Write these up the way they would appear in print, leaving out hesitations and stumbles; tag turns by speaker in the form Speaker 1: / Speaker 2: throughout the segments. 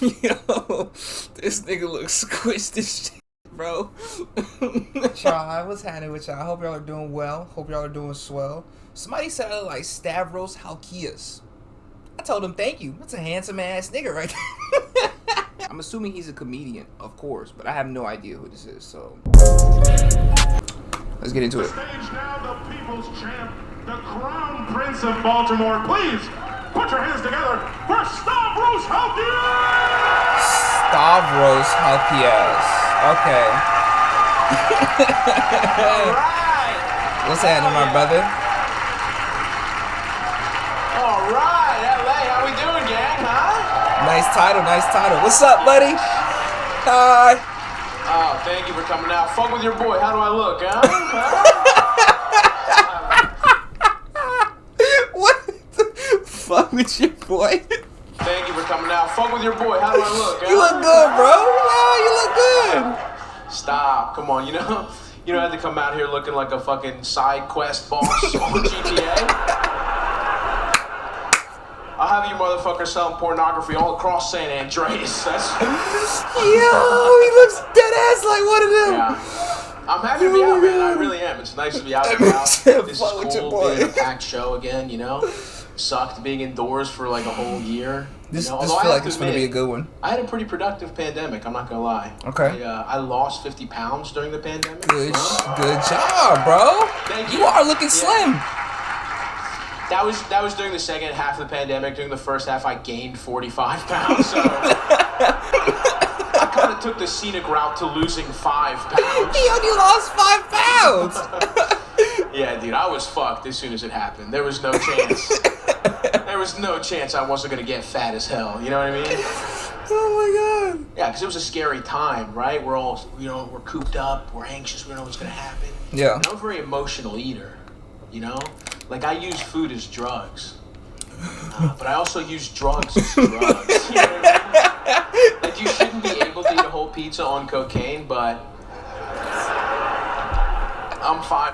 Speaker 1: Yo, this nigga looks squished as shit, bro.
Speaker 2: Y'all, what's happening with y'all? I hope y'all are doing well. Hope y'all are doing swell. Somebody said I look like Stravos Halkias. I told him thank you. That's a handsome ass nigga right there. I'm assuming he's a comedian, of course, but I have no idea who this is, so let's get into it.
Speaker 3: Stage now, the people's champ, the crown prince of Baltimore. Please put your hands together for Stravos Halkias!
Speaker 2: Stravos Halkias. Okay.
Speaker 4: Alright!
Speaker 2: What's happening, my brother?
Speaker 4: Alright, LA, how we doing, gang, huh?
Speaker 2: Nice title, nice title. What's up, buddy? Hi.
Speaker 4: Oh, thank you for coming out. Fuck with your boy, how do I look, huh?
Speaker 2: What the fuck with your boy?
Speaker 4: Thank you for coming out. Fuck with your boy, how do I look, huh?
Speaker 2: You look good, bro. Yeah, you look good.
Speaker 4: Stop, come on, you don't have to come out here looking like a fucking side quest boss on GTA. I'll have you motherfuckers selling pornography all across San Andreas. That's...
Speaker 2: Yo, he looks dead ass like one of them.
Speaker 4: Yeah. I'm happy to be out, man. I really am. It's nice to be out and about. This is cool, being a packed show again, you know? Sucked being indoors for like a whole year.
Speaker 2: This
Speaker 4: you know?
Speaker 2: feel like it's going to be a good one.
Speaker 4: I had a pretty productive pandemic, I'm not going to lie.
Speaker 2: Okay.
Speaker 4: I lost 50 pounds during the pandemic.
Speaker 2: Good job, bro.
Speaker 4: Thank
Speaker 2: you. You are looking slim.
Speaker 4: That was during the second half of the pandemic. During the first half, I gained 45 pounds, so I kind of took the scenic route to losing 5 pounds.
Speaker 2: He only lost 5 pounds.
Speaker 4: Yeah, dude, I was fucked as soon as it happened. There was no chance. There was no chance I wasn't gonna get fat as hell. You know what I mean?
Speaker 2: Oh my god.
Speaker 4: Yeah, because it was a scary time, right? We're all, we're cooped up. We're anxious. We don't know what's gonna happen.
Speaker 2: Yeah.
Speaker 4: And I'm a very emotional eater. You know, like I use food as drugs, but I also use drugs as drugs. You know what I mean? Like you shouldn't be able to eat a whole pizza on cocaine, but I'm fine.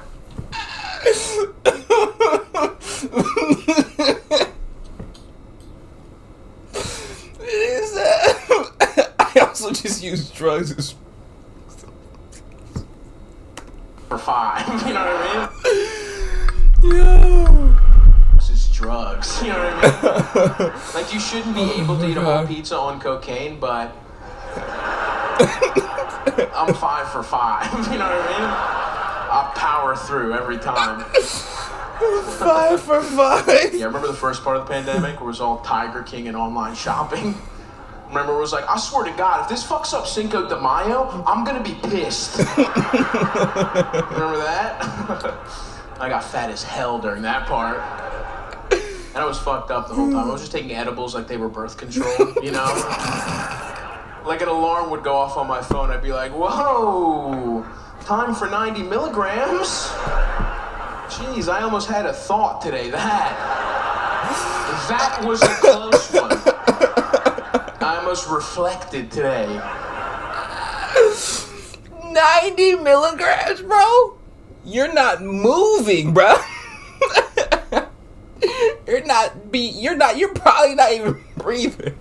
Speaker 2: I also just use drugs as
Speaker 4: For 5, you know what I mean?
Speaker 2: Yo.
Speaker 4: This is drugs, you know what I mean? Like you shouldn't be able to eat a whole pizza on cocaine, but I'm 5 for 5, you know what I mean? I power through every time.
Speaker 2: 5 for 5.
Speaker 4: Yeah, remember the first part of the pandemic where it was all Tiger King and online shopping? Remember it was like, I swear to God, if this fucks up Cinco de Mayo, I'm gonna be pissed. Remember that? I got fat as hell during that part. And I was fucked up the whole time. I was just taking edibles like they were birth control, you know? Like an alarm would go off on my phone. I'd be like, whoa, time for 90 milligrams? Jeez, I almost had a thought today. That was a close one. I almost reflected today.
Speaker 2: 90 milligrams, bro? You're not moving, bro. You're probably not even breathing.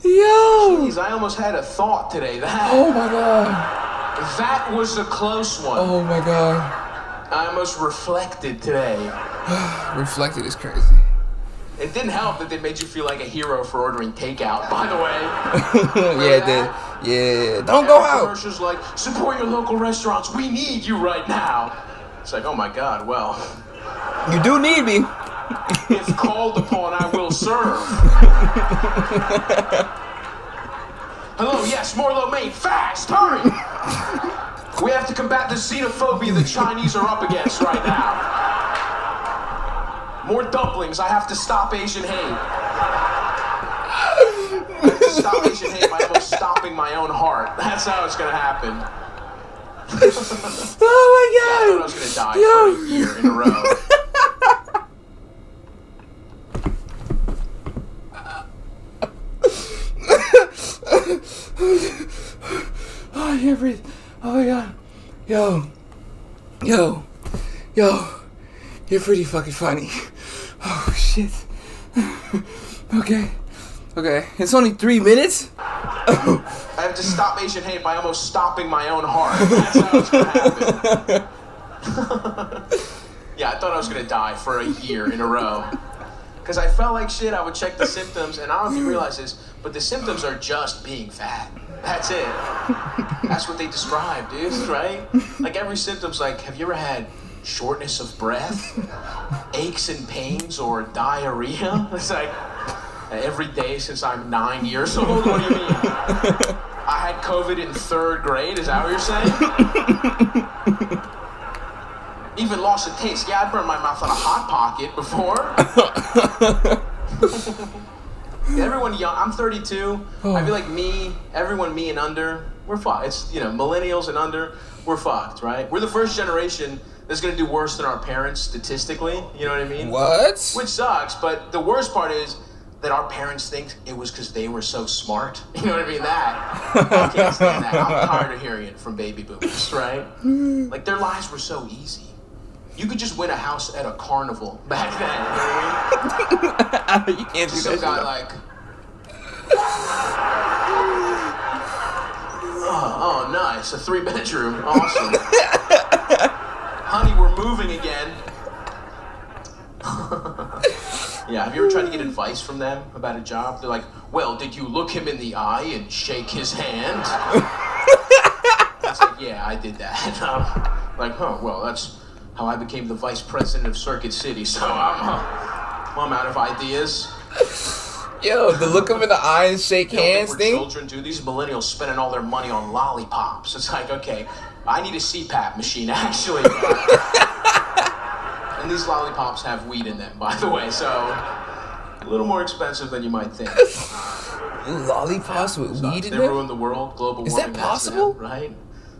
Speaker 2: Yo.
Speaker 4: Jeez, I almost had a thought today.
Speaker 2: Oh my god.
Speaker 4: That was a close one.
Speaker 2: Oh my god.
Speaker 4: I almost reflected today.
Speaker 2: Reflected is crazy.
Speaker 4: It didn't help that they made you feel like a hero for ordering takeout, by the way.
Speaker 2: Yeah, it did. Yeah, don't go out.
Speaker 4: Commercials like, support your local restaurants, we need you right now. It's like, oh my god, well.
Speaker 2: You do need me.
Speaker 4: If called upon, I will serve. Hello, yes, more lo mein, fast, hurry! We have to combat the xenophobia the Chinese are up against right now. More dumplings, I have to stop Asian hate. Stop Asian hate by almost stopping my own heart. That's how it's gonna happen.
Speaker 2: Oh my god!
Speaker 4: I thought I was gonna die for a year in a row.
Speaker 2: Oh, I can't breathe. Oh my god. Yo. You're pretty fucking funny. Oh shit.
Speaker 1: Okay. Okay. It's only 3 minutes?
Speaker 4: I have to stop Asian hate by almost stopping my own heart. That's how it's gonna happen. Yeah, I thought I was gonna die for a year in a row. Because I felt like shit, I would check the symptoms, and I don't know if you realize this, but the symptoms are just being fat. That's it. That's what they describe, dude, right? Like every symptom's like, have you ever had shortness of breath, aches and pains, or diarrhea? It's like, every day since I'm 9 years old? What do you mean? I had COVID in 3rd grade, is that what you're saying? Even lost a taste. Yeah, I burned my mouth on a Hot Pocket before. Everyone young, I'm 32. I feel like everyone me and under, we're fucked. It's, millennials and under, we're fucked, right? We're the first generation that's gonna do worse than our parents statistically, you know what I mean?
Speaker 1: What?
Speaker 4: Which sucks, but the worst part is that our parents think it was because they were so smart. You know what I mean? I can't stand that. I'm tired of hearing it from baby boomers, right? Like, their lives were so easy. You could just win a house at a carnival back then, you know what I mean?
Speaker 1: You can't do
Speaker 4: Just
Speaker 1: that.
Speaker 4: some guy like, oh, nice, a 3-bedroom, awesome. Honey, we're moving again. Yeah, have you ever tried to get advice from them about a job? They're like, well, did you look him in the eye and shake his hand? It's like, yeah, I did that. Like, huh, well, that's how I became the vice president of Circuit City, so I'm out of ideas.
Speaker 1: Yo, the look him in the eye and shake hands
Speaker 4: We're
Speaker 1: thing?
Speaker 4: children, dude. These millennials spending all their money on lollipops. It's like, okay, I need a CPAP machine, actually. And these lollipops have weed in them, by the way, so a little more expensive than you might think.
Speaker 1: Lollipops with weed in
Speaker 4: They
Speaker 1: there?
Speaker 4: ruined the world. Global
Speaker 1: Is
Speaker 4: warming.
Speaker 1: that possible?
Speaker 4: That's them, right?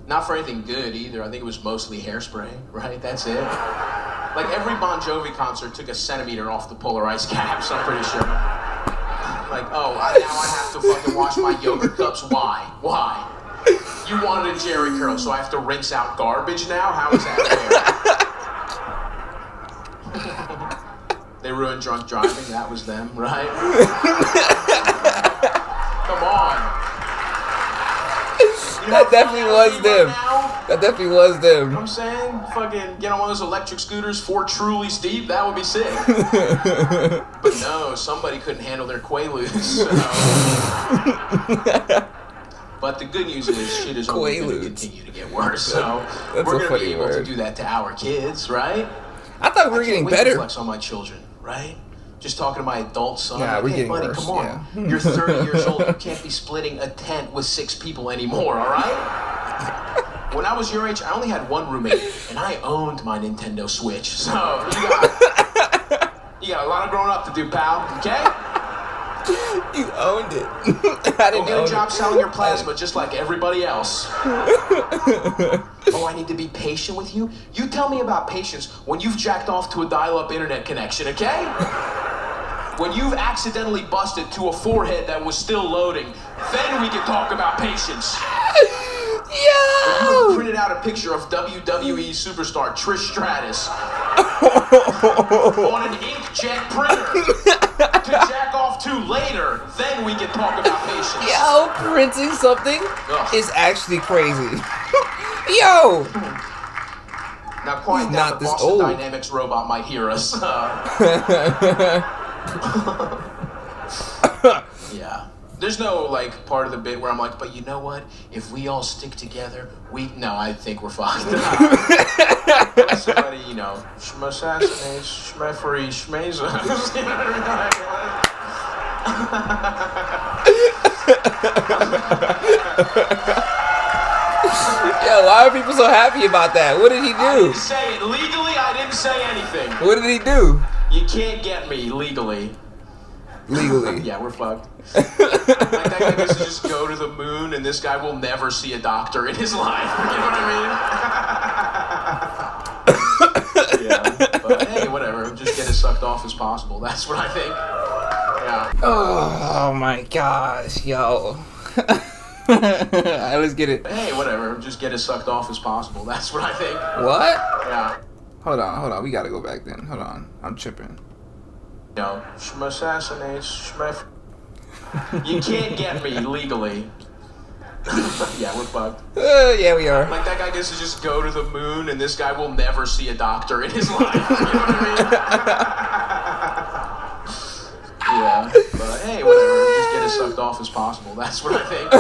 Speaker 4: Not for anything good either. I think it was mostly hairspray, right? That's it. Like every Bon Jovi concert took a centimeter off the polar ice caps, I'm pretty sure. Like, oh, now I have to fucking wash my yogurt cups. Why? Why? You wanted a Jerry curl, so I have to rinse out garbage now? How is that fair? They ruined drunk driving. That was them, right? Come on.
Speaker 1: That definitely was them. That definitely was them.
Speaker 4: You know what I'm saying? Fucking get on one of those electric scooters, 4 Truly Steve, that would be sick. But no, somebody couldn't handle their Quaaludes. So. But the good news is shit is only going to continue to get worse. So we're going to be able to do that to our kids, right?
Speaker 1: I thought we were getting better.
Speaker 4: I flex on my children, right? Just talking to my adult son.
Speaker 1: Yeah,
Speaker 4: like,
Speaker 1: we're
Speaker 4: hey,
Speaker 1: getting
Speaker 4: buddy,
Speaker 1: worse.
Speaker 4: come on.
Speaker 1: Yeah.
Speaker 4: You're 30 years old. You can't be splitting a tent with 6 people anymore, all right? When I was your age, I only had one roommate, and I owned my Nintendo Switch. So you got a lot of growing up to do, pal. Okay?
Speaker 1: You owned it. I didn't
Speaker 4: get a job selling your plasma just like everybody else. Oh, I need to be patient with you? You tell me about patience when you've jacked off to a dial-up internet connection, okay? When you've accidentally busted to a forehead that was still loading, then we can talk about patience.
Speaker 1: Yo!
Speaker 4: When you have printed out a picture of WWE superstar Trish Stratus on an inkjet printer to jack off to later, then we can talk about patience.
Speaker 1: Yo, printing something is actually crazy. Yo!
Speaker 4: Now, quiet down, the Boston Dynamics robot might hear us. Yeah. There's no, like, part of the bit where I'm like, but you know what? If we all stick together, no, I think we're fucked. Unless somebody, schmassassinates, schmeffery, schmazes. You know what
Speaker 1: Yo, why are people so happy about that? What did he do?
Speaker 4: I didn't say it. Legally, I didn't say anything.
Speaker 1: What did he do?
Speaker 4: You can't get me legally.
Speaker 1: Legally.
Speaker 4: Yeah, we're fucked. Like that guy gets to just go to the moon, and this guy will never see a doctor in his life. You know what I mean? Yeah, but hey, whatever. Just get as sucked off as possible. That's what I think. Yeah.
Speaker 1: Oh my gosh, yo. Let's get it.
Speaker 4: Hey, whatever. Just get as sucked off as possible. That's what I think.
Speaker 1: What?
Speaker 4: Yeah.
Speaker 1: Hold on. We gotta go back then. Hold on. I'm tripping.
Speaker 4: know, shma assassinates, shma. You can't get me legally. Yeah, we're fucked.
Speaker 2: Yeah, we are.
Speaker 4: Like, that guy gets to just go to the moon, and this guy will never see a doctor in his life. You know what I mean? Yeah, but hey, whatever. Just get as sucked off as possible. That's what I think.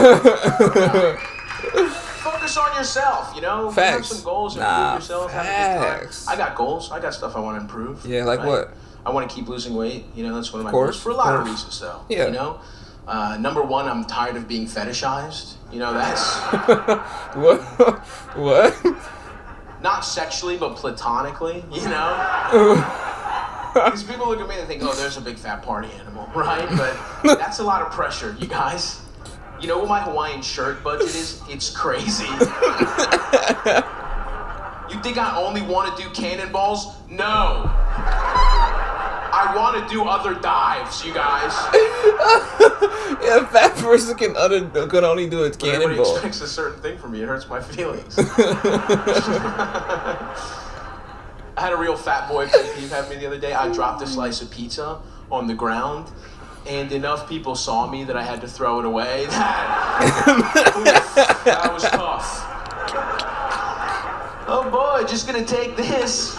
Speaker 4: Focus on yourself, you know?
Speaker 2: Facts.
Speaker 4: Have some goals, improve yourself, have a good
Speaker 2: facts.
Speaker 4: time. I got goals. I got stuff I want to improve.
Speaker 2: Yeah, like what?
Speaker 4: I want to keep losing weight. You know, that's one of my
Speaker 2: Course,
Speaker 4: goals. For a lot of
Speaker 2: course.
Speaker 4: reasons, though.
Speaker 2: Yeah.
Speaker 4: You know? Number one, I'm tired of being fetishized. You know, that's...
Speaker 2: What? What?
Speaker 4: Not sexually, but platonically, you know? Because people look at me and think, oh, there's a big fat party animal, right? But that's a lot of pressure, you guys. You know what my Hawaiian shirt budget is? It's crazy. You think I only want to do cannonballs? No. I want to do other dives, you guys.
Speaker 2: Yeah, a fat person can only do a
Speaker 4: But everybody
Speaker 2: cannonball.
Speaker 4: expects a certain thing from me. It hurts my feelings. I had a real fat boy pet peeve happen to me the other day. I dropped a slice of pizza on the ground, and enough people saw me that I had to throw it away. That was tough. Oh boy, just gonna take this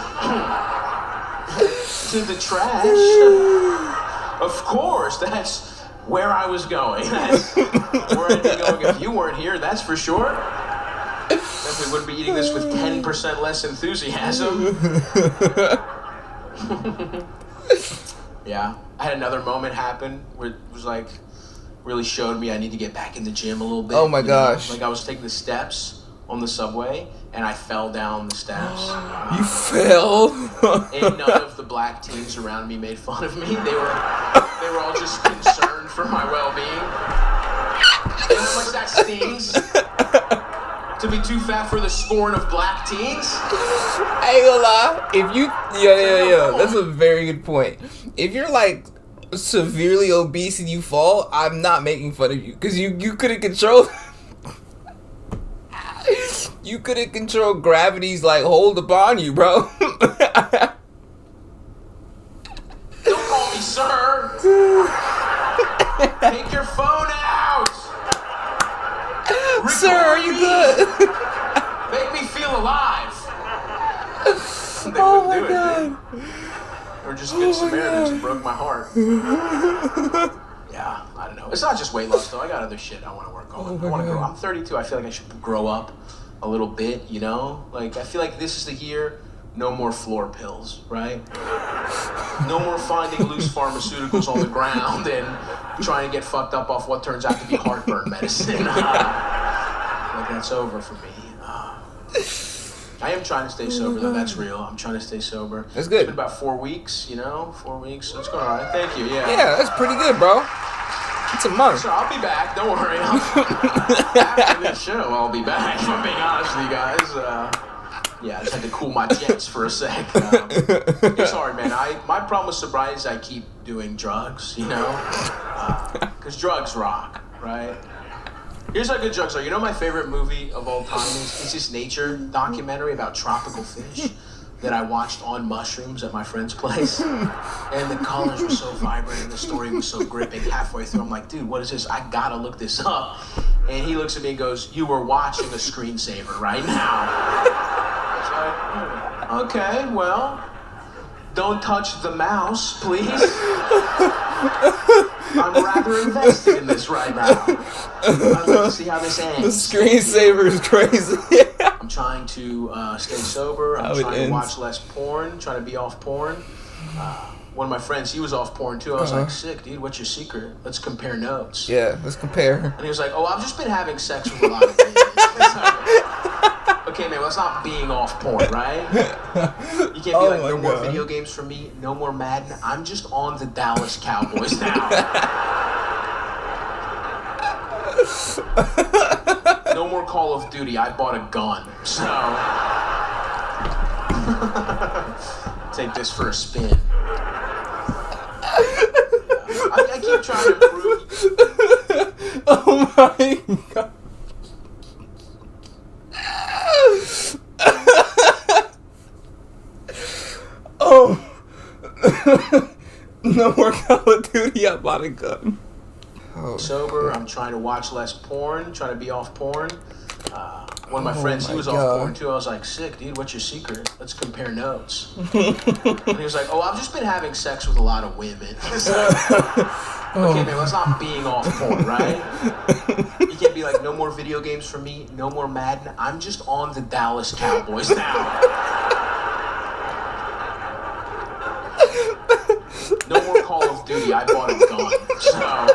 Speaker 4: to the trash. Of course, that's where I was going. That's where I'd be going if you weren't here, that's for sure. Definitely wouldn't be eating this with 10% less enthusiasm. Yeah, I had another moment happen where it was like, really showed me I need to get back in the gym a little bit.
Speaker 2: Oh my
Speaker 4: you know?
Speaker 2: gosh.
Speaker 4: Like I was taking the steps on the subway and I fell down the steps.
Speaker 2: You fell?
Speaker 4: And none of the black teens around me made fun of me. They were all just concerned for my well-being. You know how much that stings? To be too fat for the scorn of black teens?
Speaker 2: I ain't gonna lie. If you, yeah, that's a very good point. If you're like severely obese and you fall, I'm not making fun of you because you couldn't control. You couldn't control gravity's like hold upon you, bro.
Speaker 4: Don't call me sir. Take your phone out.
Speaker 2: Sir, are you good?
Speaker 4: Make me feel alive. They
Speaker 2: Oh
Speaker 4: wouldn't
Speaker 2: my
Speaker 4: do it,
Speaker 2: god.
Speaker 4: dude. Or just good Samaritans who broke my heart. Yeah, I don't know. It's not just weight loss though. I got other shit I want to work on. I want to grow. I'm 32. I feel like I should grow up a little bit. You know, like I feel like this is the year. No more floor pills, right? No more finding loose pharmaceuticals on the ground and trying to get fucked up off what turns out to be heartburn medicine. Like that's over for me. I am trying to stay sober though. That's real. I'm trying to stay sober.
Speaker 2: That's good.
Speaker 4: It's been about 4 weeks. You know, 4 weeks. It's going all right. Thank you. Yeah.
Speaker 2: Yeah, that's pretty good, bro. It's a month.
Speaker 4: So I'll be back. Don't worry. After this show, I'll be back. If I'm being honest with you guys. Yeah, I just had to cool my jets for a sec. It's hard, man. My problem with sobriety is I keep doing drugs, you know? Because drugs rock, right? Here's how good drugs are. You know my favorite movie of all time is? It's this nature documentary about tropical fish that I watched on mushrooms at my friend's place. And the colors were so vibrant and the story was so gripping. Halfway through, I'm like, dude, what is this? I gotta look this up. And he looks at me and goes, you were watching a screensaver right now. Okay, well, don't touch the mouse, please. I'm rather invested in this right now. I'd like to see how this ends.
Speaker 2: The screensaver is crazy.
Speaker 4: I'm trying to stay sober. I'm trying to watch less porn, trying to be off porn. One of my friends, he was off porn too. I was like, sick, dude, what's your secret? Let's compare notes.
Speaker 2: Yeah, let's compare.
Speaker 4: And he was like, oh, I've just been having sex with a lot of ladies. Okay, man, well, that's not being off porn, right? You can't be like, no more video games for me, no more Madden. I'm just on the Dallas Cowboys now. No more Call of Duty. I bought a gun, so take this for a spin. I keep trying to improve.
Speaker 2: Oh my god. Oh. No
Speaker 1: Call of Duty, I bought a gun.
Speaker 2: Oh,
Speaker 4: Sober. I'm trying to watch less porn. Trying to be off porn. One of my friends, he was
Speaker 2: God.
Speaker 4: off porn too. I was like, sick, dude. What's your secret? Let's compare notes. And he was like, oh, I've just been having sex with a lot of women. It's like, okay, man, let's not being off porn, right? You can't be like, no more video games for me, no more Madden. I'm just on the Dallas Cowboys now. No more Call of Duty. I bought a gun, so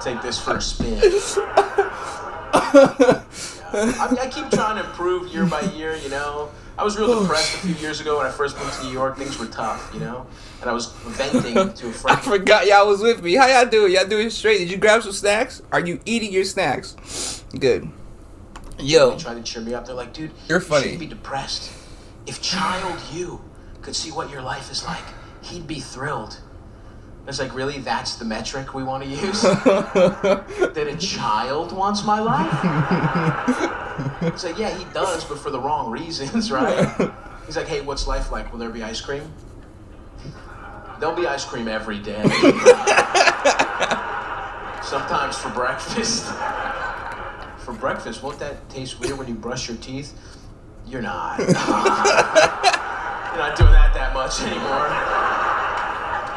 Speaker 4: take this for a spin. I keep trying to improve year by year, you know. I was real depressed a few years ago when I first moved to New York. Things were tough, you know. And I was venting to a friend.
Speaker 1: I forgot y'all was with me. How y'all doing? Y'all doing straight? Did you grab some snacks? Are you eating your snacks? Good. Yo.
Speaker 4: They tried to cheer me up. They're like, dude,
Speaker 1: You're
Speaker 4: you
Speaker 1: funny.
Speaker 4: shouldn't be depressed. If child you could see what your life is like, he'd be thrilled. It's like, really? That's the metric we want to use? That a child wants my life? It's like, yeah, he does, but for the wrong reasons, right? He's like, hey, what's life like? Will there be ice cream? There'll be ice cream every day. Sometimes for breakfast. For breakfast, won't that taste weird when you brush your teeth? You're not. You're not doing that much anymore.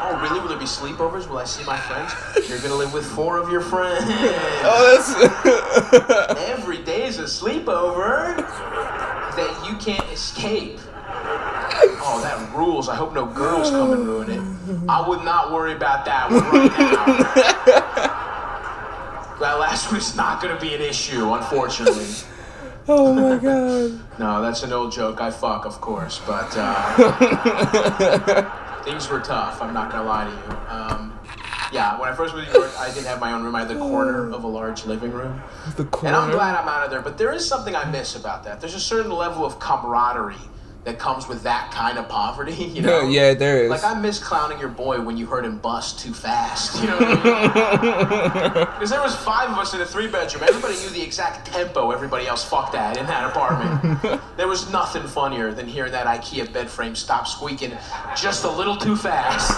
Speaker 4: Oh, really? Will there be sleepovers? Will I see my friends? You're gonna live with 4 of your friends.
Speaker 1: Oh, that's...
Speaker 4: Every day is a sleepover that you can't escape. Oh, that rules. I hope no girls come and ruin it. I would not worry about that one right now. That last one's not gonna be an issue, unfortunately.
Speaker 1: Oh my god.
Speaker 4: No, that's an old joke. I fuck, of course, but things were tough. I'm not gonna lie to you. Yeah, when I first moved to New York, I didn't have my own room. I had the corner of a large living room.
Speaker 1: The corner?
Speaker 4: And I'm glad I'm out of there, but there is something I miss about that. There's a certain level of camaraderie that comes with that kind of poverty, you know?
Speaker 1: Yeah, there is.
Speaker 4: Like, I miss clowning your boy when you heard him bust too fast, you know what I mean? Because there was 5 of us in a 3-bedroom. Everybody knew the exact tempo everybody else fucked at in that apartment. There was nothing funnier than hearing that IKEA bed frame stop squeaking just a little too fast.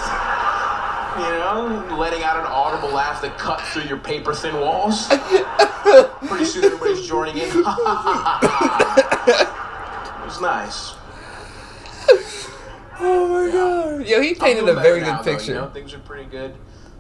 Speaker 4: You know? Letting out an audible laugh that cut through your paper-thin walls. Pretty soon everybody's joining in. It was nice.
Speaker 1: Oh my god. Yo, he painted a very good picture.
Speaker 4: Though, you know, things are pretty good.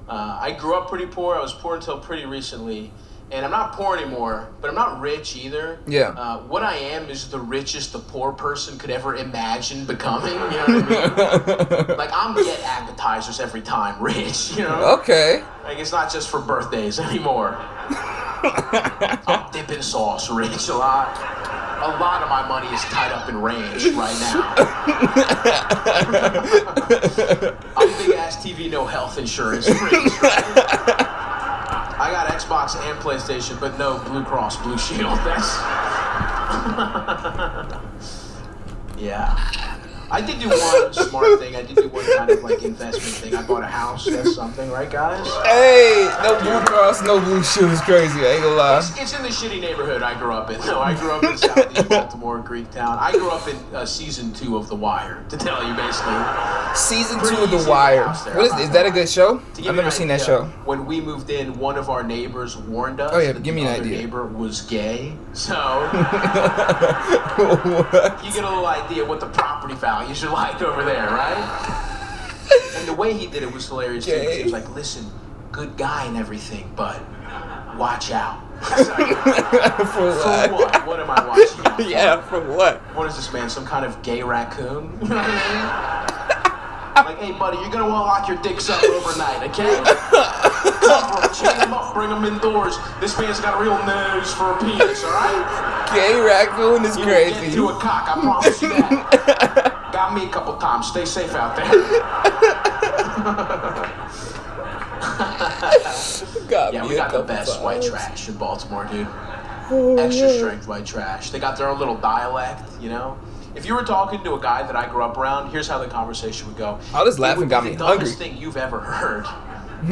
Speaker 4: I grew up pretty poor. I was poor until pretty recently. And I'm not poor anymore, but I'm not rich either.
Speaker 1: Yeah.
Speaker 4: What I am is the richest a poor person could ever imagine becoming. You know what I mean? Like, I'm get appetizers every time rich, you know?
Speaker 1: Okay.
Speaker 4: Like, it's not just for birthdays anymore. I'm dipping sauce rich a lot. A lot of my money is tied up in ranch right now. I'm big ass TV, no health insurance rich. Right? I got Xbox and PlayStation, but no Blue Cross Blue Shield. That's yeah. I did do one smart thing. I did do one kind of like investment thing. I bought a house. That's something, right, guys?
Speaker 1: Hey, no Blue Cross, no Blue Shield is crazy. I ain't gonna lie.
Speaker 4: It's in the shitty neighborhood I grew up in. No, I grew up in Southeast Baltimore, Greektown. I grew up in season 2 of The Wire, to tell you basically.
Speaker 1: Season
Speaker 4: Pretty
Speaker 1: 2 of The
Speaker 4: easy
Speaker 1: Wire.
Speaker 4: house there.
Speaker 1: What is that a good show?
Speaker 4: To give
Speaker 1: I've
Speaker 4: you
Speaker 1: never
Speaker 4: an
Speaker 1: seen that
Speaker 4: idea,
Speaker 1: show.
Speaker 4: When we moved in, one of our neighbors warned us
Speaker 1: Oh, yeah,
Speaker 4: that
Speaker 1: give me
Speaker 4: the
Speaker 1: an
Speaker 4: other
Speaker 1: idea.
Speaker 4: neighbor was gay. So
Speaker 1: What?
Speaker 4: you get a little idea what the property values are like over there, right? And the way he did it was hilarious too. 'Cause he was like, listen, good guy and everything, but watch out.
Speaker 1: For
Speaker 4: For what? What am I watching out for?
Speaker 1: Yeah, for what?
Speaker 4: What is this, man? Some kind of gay raccoon? You know what I mean? Like, hey, buddy, you're gonna want to lock your dicks up overnight, okay? Cover them, chain them up, bring them indoors. This man's got a real nose for a penis, all right?
Speaker 1: Gay raccoon is
Speaker 4: You will get
Speaker 1: crazy.
Speaker 4: to a cock, I promise you that. Got me a couple times. Stay safe out there. Yeah, we got the best white trash in Baltimore, dude. Extra strength white trash. They got their own little dialect, you know? If you were talking to a guy that I grew up around, here's how the conversation would go.
Speaker 1: All this
Speaker 4: It
Speaker 1: laughing
Speaker 4: would
Speaker 1: got
Speaker 4: be
Speaker 1: me
Speaker 4: the
Speaker 1: hungry.
Speaker 4: dumbest thing you've ever heard.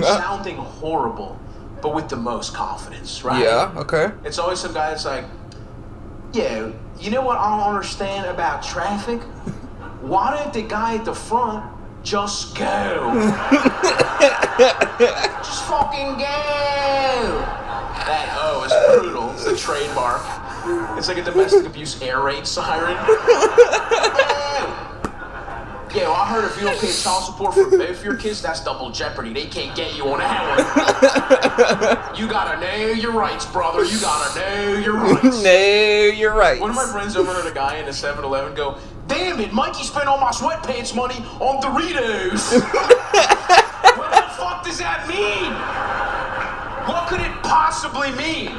Speaker 4: Sounding horrible, but with the most confidence, right?
Speaker 1: Yeah, okay.
Speaker 4: It's always some guy that's like, yeah, you know what I don't understand about traffic? Why didn't the guy at the front Just go. Just fucking go. That O is brutal. It's the trademark. It's like a domestic abuse air raid siren. Yeah, well, I heard if you don't pay child support for both your kids, that's double jeopardy. They can't get you on that one. You gotta know your rights, brother. You gotta know your rights.
Speaker 1: Know your rights.
Speaker 4: One of my friends overheard a guy in a 7-Eleven go, "Damn it, Mikey spent all my sweatpants money on Doritos." What the fuck does that mean? What could it possibly mean?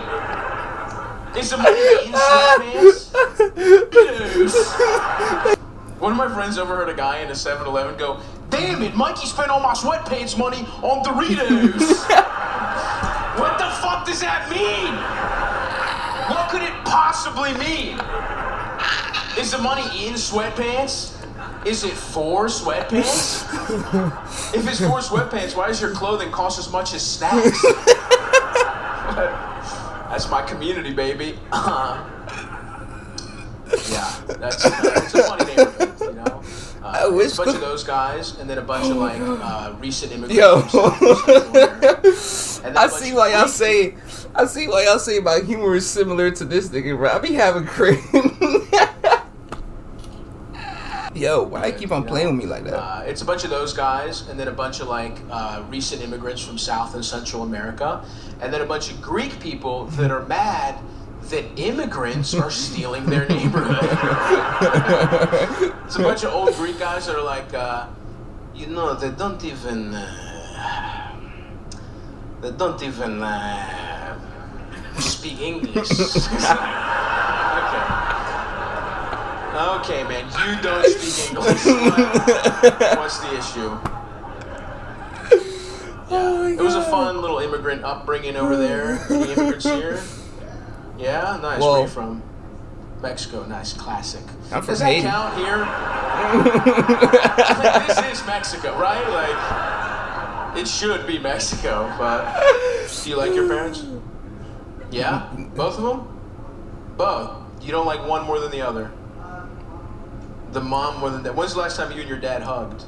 Speaker 4: Is the money in sweatpants? Doritos. One of my friends overheard a guy in a 7-Eleven go, "Damn it, Mikey spent all my sweatpants money on Doritos." What the fuck does that mean? What could it possibly mean? Is the money in sweatpants? Is it for sweatpants? If it's for sweatpants, why does your clothing cost as much as snacks? That's my community, baby. Yeah, it's a funny neighborhood, you know. A bunch of those guys, and then a bunch of like recent immigrants.
Speaker 1: Yo,
Speaker 4: and
Speaker 1: I see why y'all say my humor is similar to this nigga, bro. I be having crazy. Yo, why you keep on playing with me like that?
Speaker 4: It's a bunch of those guys, and then a bunch of like recent immigrants from South and Central America, and then a bunch of Greek people that are mad that immigrants are stealing their neighborhood. It's a bunch of old Greek guys that are like, you know, they don't even speak English. Okay, man, you don't speak English. What's the issue? Yeah. It was a fun little immigrant upbringing over there. The immigrants here. Yeah, nice. Where are you from? Mexico, nice, classic.
Speaker 1: I'm from
Speaker 4: Does
Speaker 1: Haiti.
Speaker 4: that count here? This is Mexico, right? Like, it should be Mexico, but do you like your parents? Yeah? Both of them? Both. You don't like one more than the other? The mom more than that. When's the last time you and your dad hugged?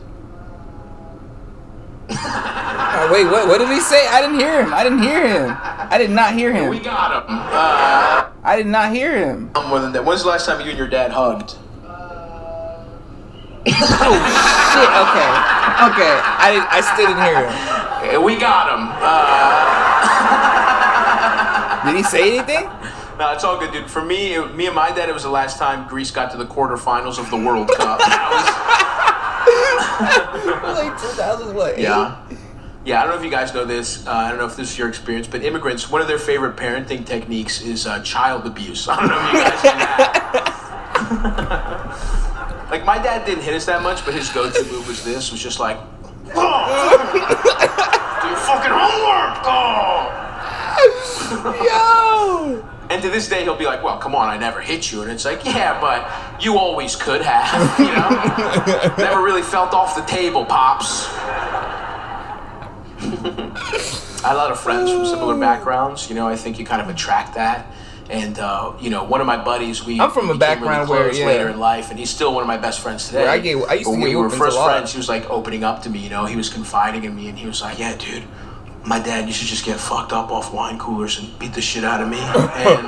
Speaker 1: Wait, what did he say? I didn't hear him. I did not hear him.
Speaker 4: We got him.
Speaker 1: I did not hear him.
Speaker 4: More than that. When's the last time you and your dad hugged?
Speaker 1: Oh shit. Okay. I still didn't hear him.
Speaker 4: We got him.
Speaker 1: Did he say anything?
Speaker 4: No, it's all good, dude. For me and my dad, it was the last time Greece got to the quarterfinals of the World Cup.
Speaker 1: Like 2000 what?
Speaker 4: Yeah. Yeah, I don't know if you guys know this. I don't know if this is your experience, but immigrants, one of their favorite parenting techniques is child abuse. I don't know if you guys do that. Like, my dad didn't hit us that much, but his go-to move was this. Was just like, oh, do your fucking homework. Oh.
Speaker 1: Yo!
Speaker 4: And to this day, he'll be like, well, come on, I never hit you. And it's like, yeah, but you always could have, you know? Never really felt off the table, Pops. I had a lot of friends from similar backgrounds. You know, I think you kind of attract that. And, you know, one of my buddies,
Speaker 1: I'm from a background
Speaker 4: really
Speaker 1: where,
Speaker 4: close later in life, and he's still one of my best friends today.
Speaker 1: Where I used to
Speaker 4: when
Speaker 1: get
Speaker 4: we were
Speaker 1: whoopings a
Speaker 4: first
Speaker 1: lot.
Speaker 4: friends, he was, like, opening up to me, you know? He was confiding in me, and he was like, yeah, dude, my dad used to just get fucked up off wine coolers and beat the shit out of me. And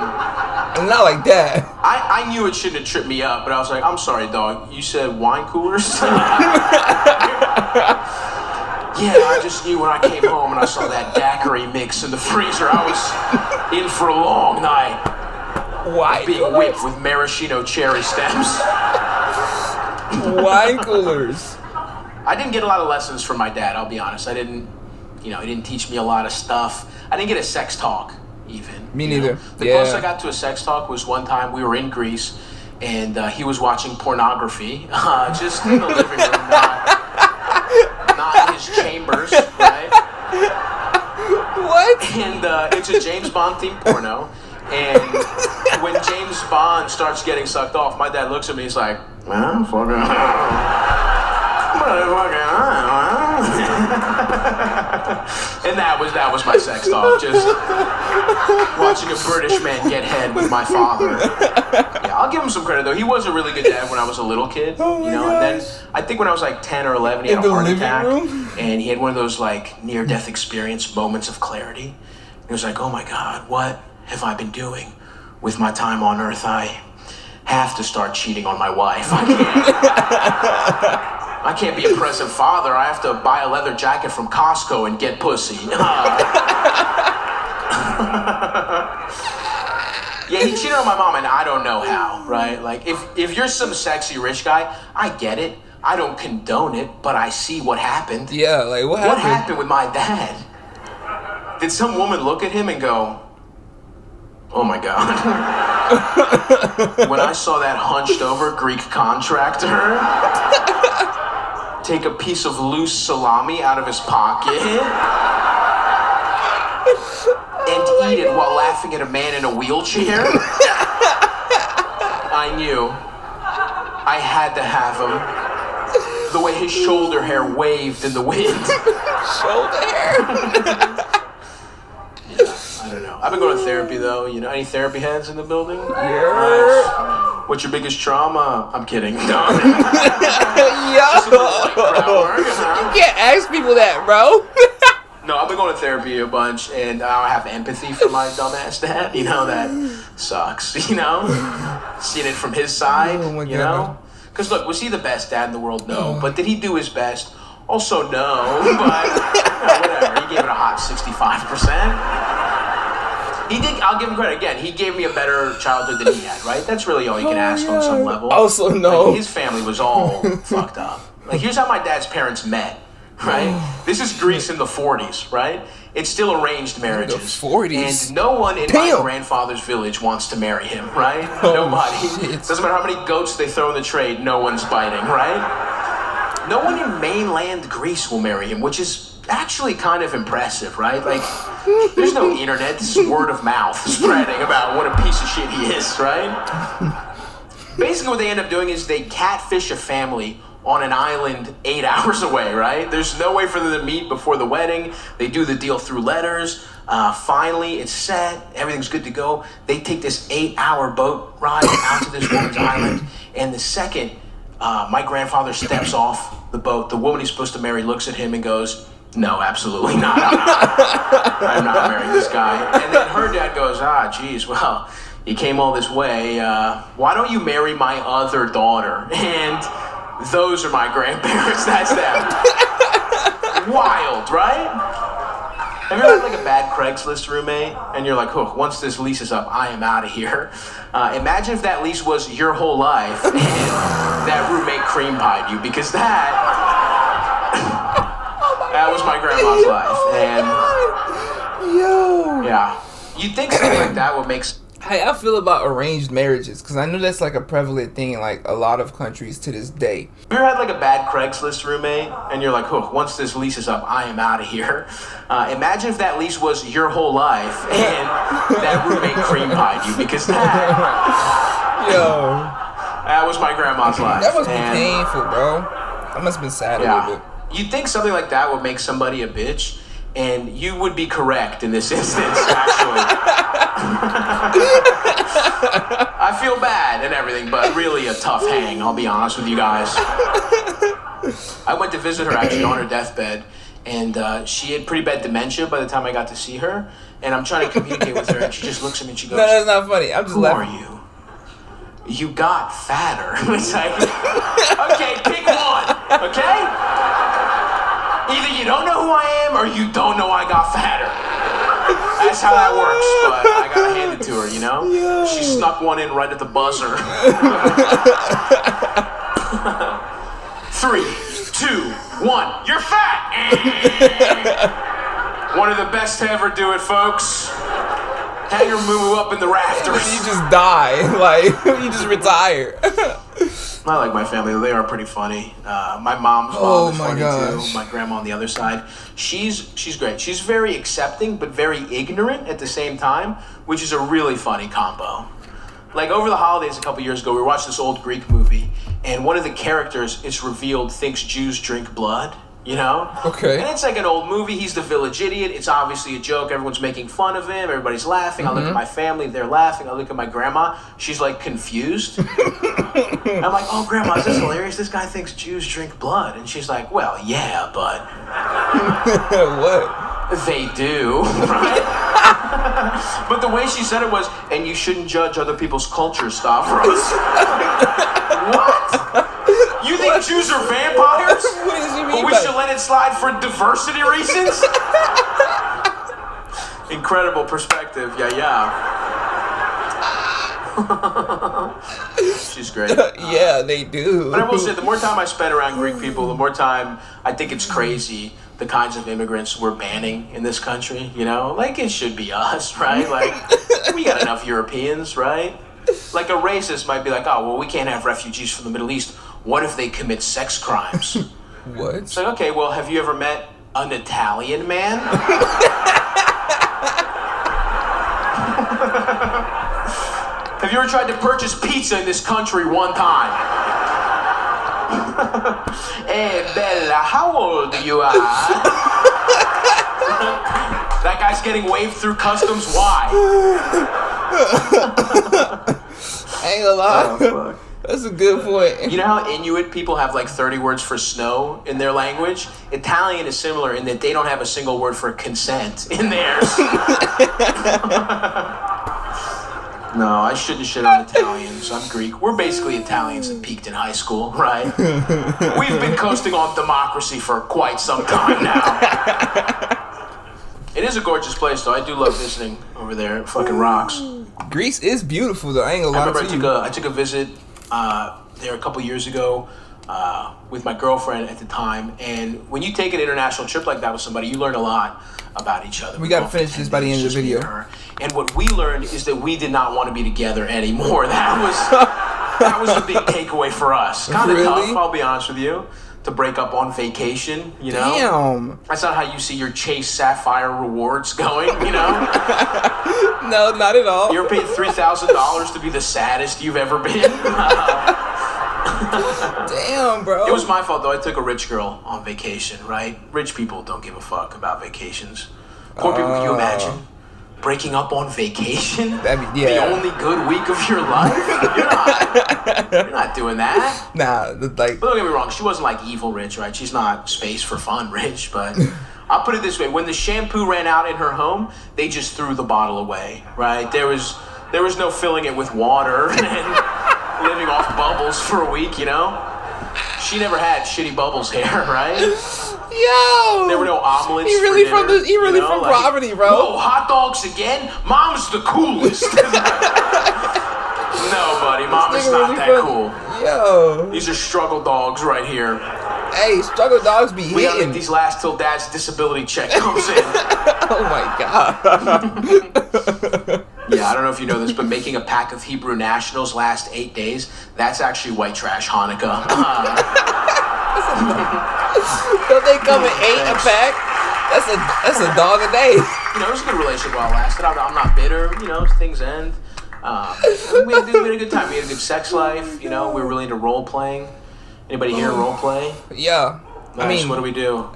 Speaker 1: not like that.
Speaker 4: I knew it shouldn't have tripped me up, but I was like, I'm sorry, dog. You said wine coolers? Yeah, I just knew when I came home and I saw that daiquiri mix in the freezer, I was in for a long night.
Speaker 1: Wine
Speaker 4: being
Speaker 1: coolers?
Speaker 4: whipped with maraschino cherry stems.
Speaker 1: Wine coolers.
Speaker 4: I didn't get a lot of lessons from my dad, I'll be honest. He didn't teach me a lot of stuff. I didn't get a sex talk, even.
Speaker 1: Me neither.
Speaker 4: The closest I got to a sex talk was one time we were in Greece, and he was watching pornography, just in the living room, not in his chambers, right?
Speaker 1: What?
Speaker 4: And it's a James Bond themed porno, and when James Bond starts getting sucked off, my dad looks at me, he's like, well, fucking And that was my sex talk. Just watching a British man get head with my father. Yeah, I'll give him some credit though. He was a really good dad when I was a little kid. And then I think when I was like 10 or 11, he had a heart attack, and he had one of those like near-death experience moments of clarity. He was like, "Oh my God, what have I been doing with my time on Earth? I have to start cheating on my wife. I can't be a present father. I have to buy a leather jacket from Costco and get pussy." Yeah, he cheated on my mom, and I don't know how, right? Like, if you're some sexy rich guy, I get it. I don't condone it, but I see what happened.
Speaker 1: Yeah, like, what happened?
Speaker 4: What happened with my dad? Did some woman look at him and go, "Oh my God." When I saw that hunched over Greek contractor take a piece of loose salami out of his pocket and eat it while laughing at a man in a wheelchair, I knew I had to have him. The way his shoulder hair waved in the wind.
Speaker 1: Shoulder hair?
Speaker 4: I don't know. I've been going to therapy though. You know, any therapy heads in the building?
Speaker 1: Yeah.
Speaker 4: Nice. What's your biggest trauma? I'm kidding. No.
Speaker 1: Yo.
Speaker 4: You
Speaker 1: You can't ask people that, bro.
Speaker 4: No, I've been going to therapy a bunch, and I have empathy for my dumbass dad. You know, that sucks, you know? Seeing it from his side,
Speaker 1: Oh my
Speaker 4: you
Speaker 1: God.
Speaker 4: know? Because look, was he the best dad in the world? No. But did he do his best? Also, no. But whatever. He gave it a hot 65%. He did. I'll give him credit again. He gave me a better childhood than he had, right? That's really all you can ask on some level.
Speaker 1: Also, no.
Speaker 4: Like, his family was all fucked up. Like, here's how my dad's parents met, right? This is Greece in the 40s, right? It's still arranged marriages.
Speaker 1: The 40s?
Speaker 4: And no one in my grandfather's village wants to marry him, right? Nobody.
Speaker 1: Shit.
Speaker 4: Doesn't matter how many goats they throw in the trade, no one's biting, right? No one in mainland Greece will marry him, which is actually kind of impressive, right? Like, there's no internet. This is word of mouth spreading about what a piece of shit he is, right? Basically, what they end up doing is they catfish a family on an island 8 hours away, right? There's no way for them to meet before the wedding. They do the deal through letters. Finally, it's set. Everything's good to go. They take this 8-hour boat ride out to this woman's island. And the second my grandfather steps off the boat, the woman he's supposed to marry looks at him and goes, "No, absolutely not. I'm not marrying this guy." And then her dad goes, geez, well, you came all this way. Why don't you marry my other daughter? And those are my grandparents. That's them. Wild, right? Have you ever had like a bad Craigslist roommate and you're like, "Oh, once this lease is up, I am out of here." Imagine if that lease was your whole life and that roommate cream pied you, because that was my grandma's life. And
Speaker 1: Yo.
Speaker 4: yeah, you'd think something like that would make.
Speaker 1: How y'all feel about arranged marriages? Because I know that's like a prevalent thing in like a lot of countries to this day.
Speaker 4: Have you ever had like a bad Craigslist roommate and you're like, "Oh, once this lease is up, I am out of here." Imagine if that lease was your whole life and that roommate cream pied you, because that was my grandma's life.
Speaker 1: That must be painful, bro. That must have been sad a little bit.
Speaker 4: You'd think something like that would make somebody a bitch, and you would be correct in this instance, actually. I feel bad and everything, but really a tough hang, I'll be honest with you guys. I went to visit her actually on her deathbed, and she had pretty bad dementia by the time I got to see her, and I'm trying to communicate with her, and she just looks at me and she goes,
Speaker 1: No, that's not funny. I'm just
Speaker 4: "Who
Speaker 1: laughing.
Speaker 4: are you? You got fatter." It's like, okay, pick one, okay? Either you don't know who I am or you don't know I got fatter. That's how that works, but I gotta hand it to her, you know?
Speaker 1: Yeah.
Speaker 4: She snuck one in right at the buzzer. 3, 2, 1, you're fat! One of the best to ever do it, folks. Hang your moo up in the rafters.
Speaker 1: You just die. Like, you just retire.
Speaker 4: I like my family. They are pretty funny. My mom's mom is funny too. My grandma on the other side. She's great. She's very accepting, but very ignorant at the same time, which is a really funny combo. Like over the holidays a couple years ago, we watched this old Greek movie, and one of the characters, it's revealed, thinks Jews drink blood. You know?
Speaker 1: Okay.
Speaker 4: And it's like an old movie. He's the village idiot. It's obviously a joke. Everyone's making fun of him. Everybody's laughing. I look at my family. They're laughing. I look at my grandma. She's like confused. I'm like, oh, Grandma, is this hilarious? This guy thinks Jews drink blood. And she's like, well, yeah, but...
Speaker 1: What?
Speaker 4: They do, right? But the way she said it was, and you shouldn't judge other people's culture, Stavros. What? You think Jews are vampires?
Speaker 1: What does he mean
Speaker 4: But we
Speaker 1: by
Speaker 4: should let it slide for diversity reasons? Incredible perspective, yeah. She's great.
Speaker 1: Yeah, they do.
Speaker 4: But I will say, the more time I spend around Greek people, the more time I think it's crazy the kinds of immigrants we're banning in this country, you know? Like, it should be us, right? Like, we got enough Europeans, right? Like, a racist might be like, oh, well, we can't have refugees from the Middle East. What if they commit sex crimes?
Speaker 1: What?
Speaker 4: It's like, okay, well, have you ever met an Italian man? Have you ever tried to purchase pizza in this country one time? Hey, Bella, how old you are? That guy's getting waved through customs. Why?
Speaker 1: I ain't gonna lie.
Speaker 4: Oh,
Speaker 1: That's a good point.
Speaker 4: you know how Inuit people have like 30 words for snow in their language? Italian is similar in that they don't have a single word for consent in theirs. No, I shouldn't shit on Italians. I'm Greek. We're basically Italians that peaked in high school, right? We've been coasting on democracy for quite some time now. It is a gorgeous place, though. I do love visiting over there. It fucking rocks.
Speaker 1: Greece is beautiful, though. I ain't gonna
Speaker 4: I
Speaker 1: lie
Speaker 4: remember
Speaker 1: to you.
Speaker 4: I took a visit there a couple years ago with my girlfriend at the time. And when you take an international trip like that with somebody, you learn a lot about each other.
Speaker 1: We gotta finish this by the end of the video.
Speaker 4: And what we learned is that we did not want to be together anymore. That was a big takeaway for us. Kind of
Speaker 1: Really?
Speaker 4: tough, I'll be honest with you, to break up on vacation, you know?
Speaker 1: Damn.
Speaker 4: That's not how you see your Chase Sapphire rewards going, you know?
Speaker 1: No, not at all.
Speaker 4: You ever paid $3,000 to be the saddest you've ever been?
Speaker 1: Damn, bro.
Speaker 4: It was my fault, though. I took a rich girl on vacation, right? Rich people don't give a fuck about vacations. Poor people, can you imagine? Breaking up on vacation?
Speaker 1: That'd be- yeah.
Speaker 4: The only good week of your life? You're not doing that.
Speaker 1: Nah,
Speaker 4: But
Speaker 1: like,
Speaker 4: don't get me wrong, she wasn't like evil rich, right? She's not space for fun rich, but I'll put it this way. When the shampoo ran out in her home, they just threw the bottle away, right? There was no filling it with water and living off bubbles for a week, you know? She never had shitty bubbles hair, right?
Speaker 1: yo.
Speaker 4: There were no omelets.
Speaker 1: He really
Speaker 4: for dinner,
Speaker 1: he really
Speaker 4: you know?
Speaker 1: from
Speaker 4: Like,
Speaker 1: poverty, bro.
Speaker 4: Whoa, hot dogs again? Mom's the coolest. No, buddy, mom is
Speaker 1: Nigga
Speaker 4: not
Speaker 1: really
Speaker 4: that
Speaker 1: from-
Speaker 4: cool.
Speaker 1: Yo.
Speaker 4: These are struggle dogs right here.
Speaker 1: Hey, struggle dogs be
Speaker 4: We gotta
Speaker 1: hitting.
Speaker 4: make these last till dad's disability check comes in.
Speaker 1: Oh my god.
Speaker 4: Yeah, I don't know if you know this, but making a pack of Hebrew nationals last 8 days, that's actually white trash Hanukkah.
Speaker 1: Don't they come in 8 a pack? That's a dog a day.
Speaker 4: You know, it was a good relationship while it lasted. I'm not bitter, you know, things end. We had a good time. We had a good sex life, you know, we were really into role playing. Anybody here role play?
Speaker 1: Yeah.
Speaker 4: Nice.
Speaker 1: I mean,
Speaker 4: What do we do?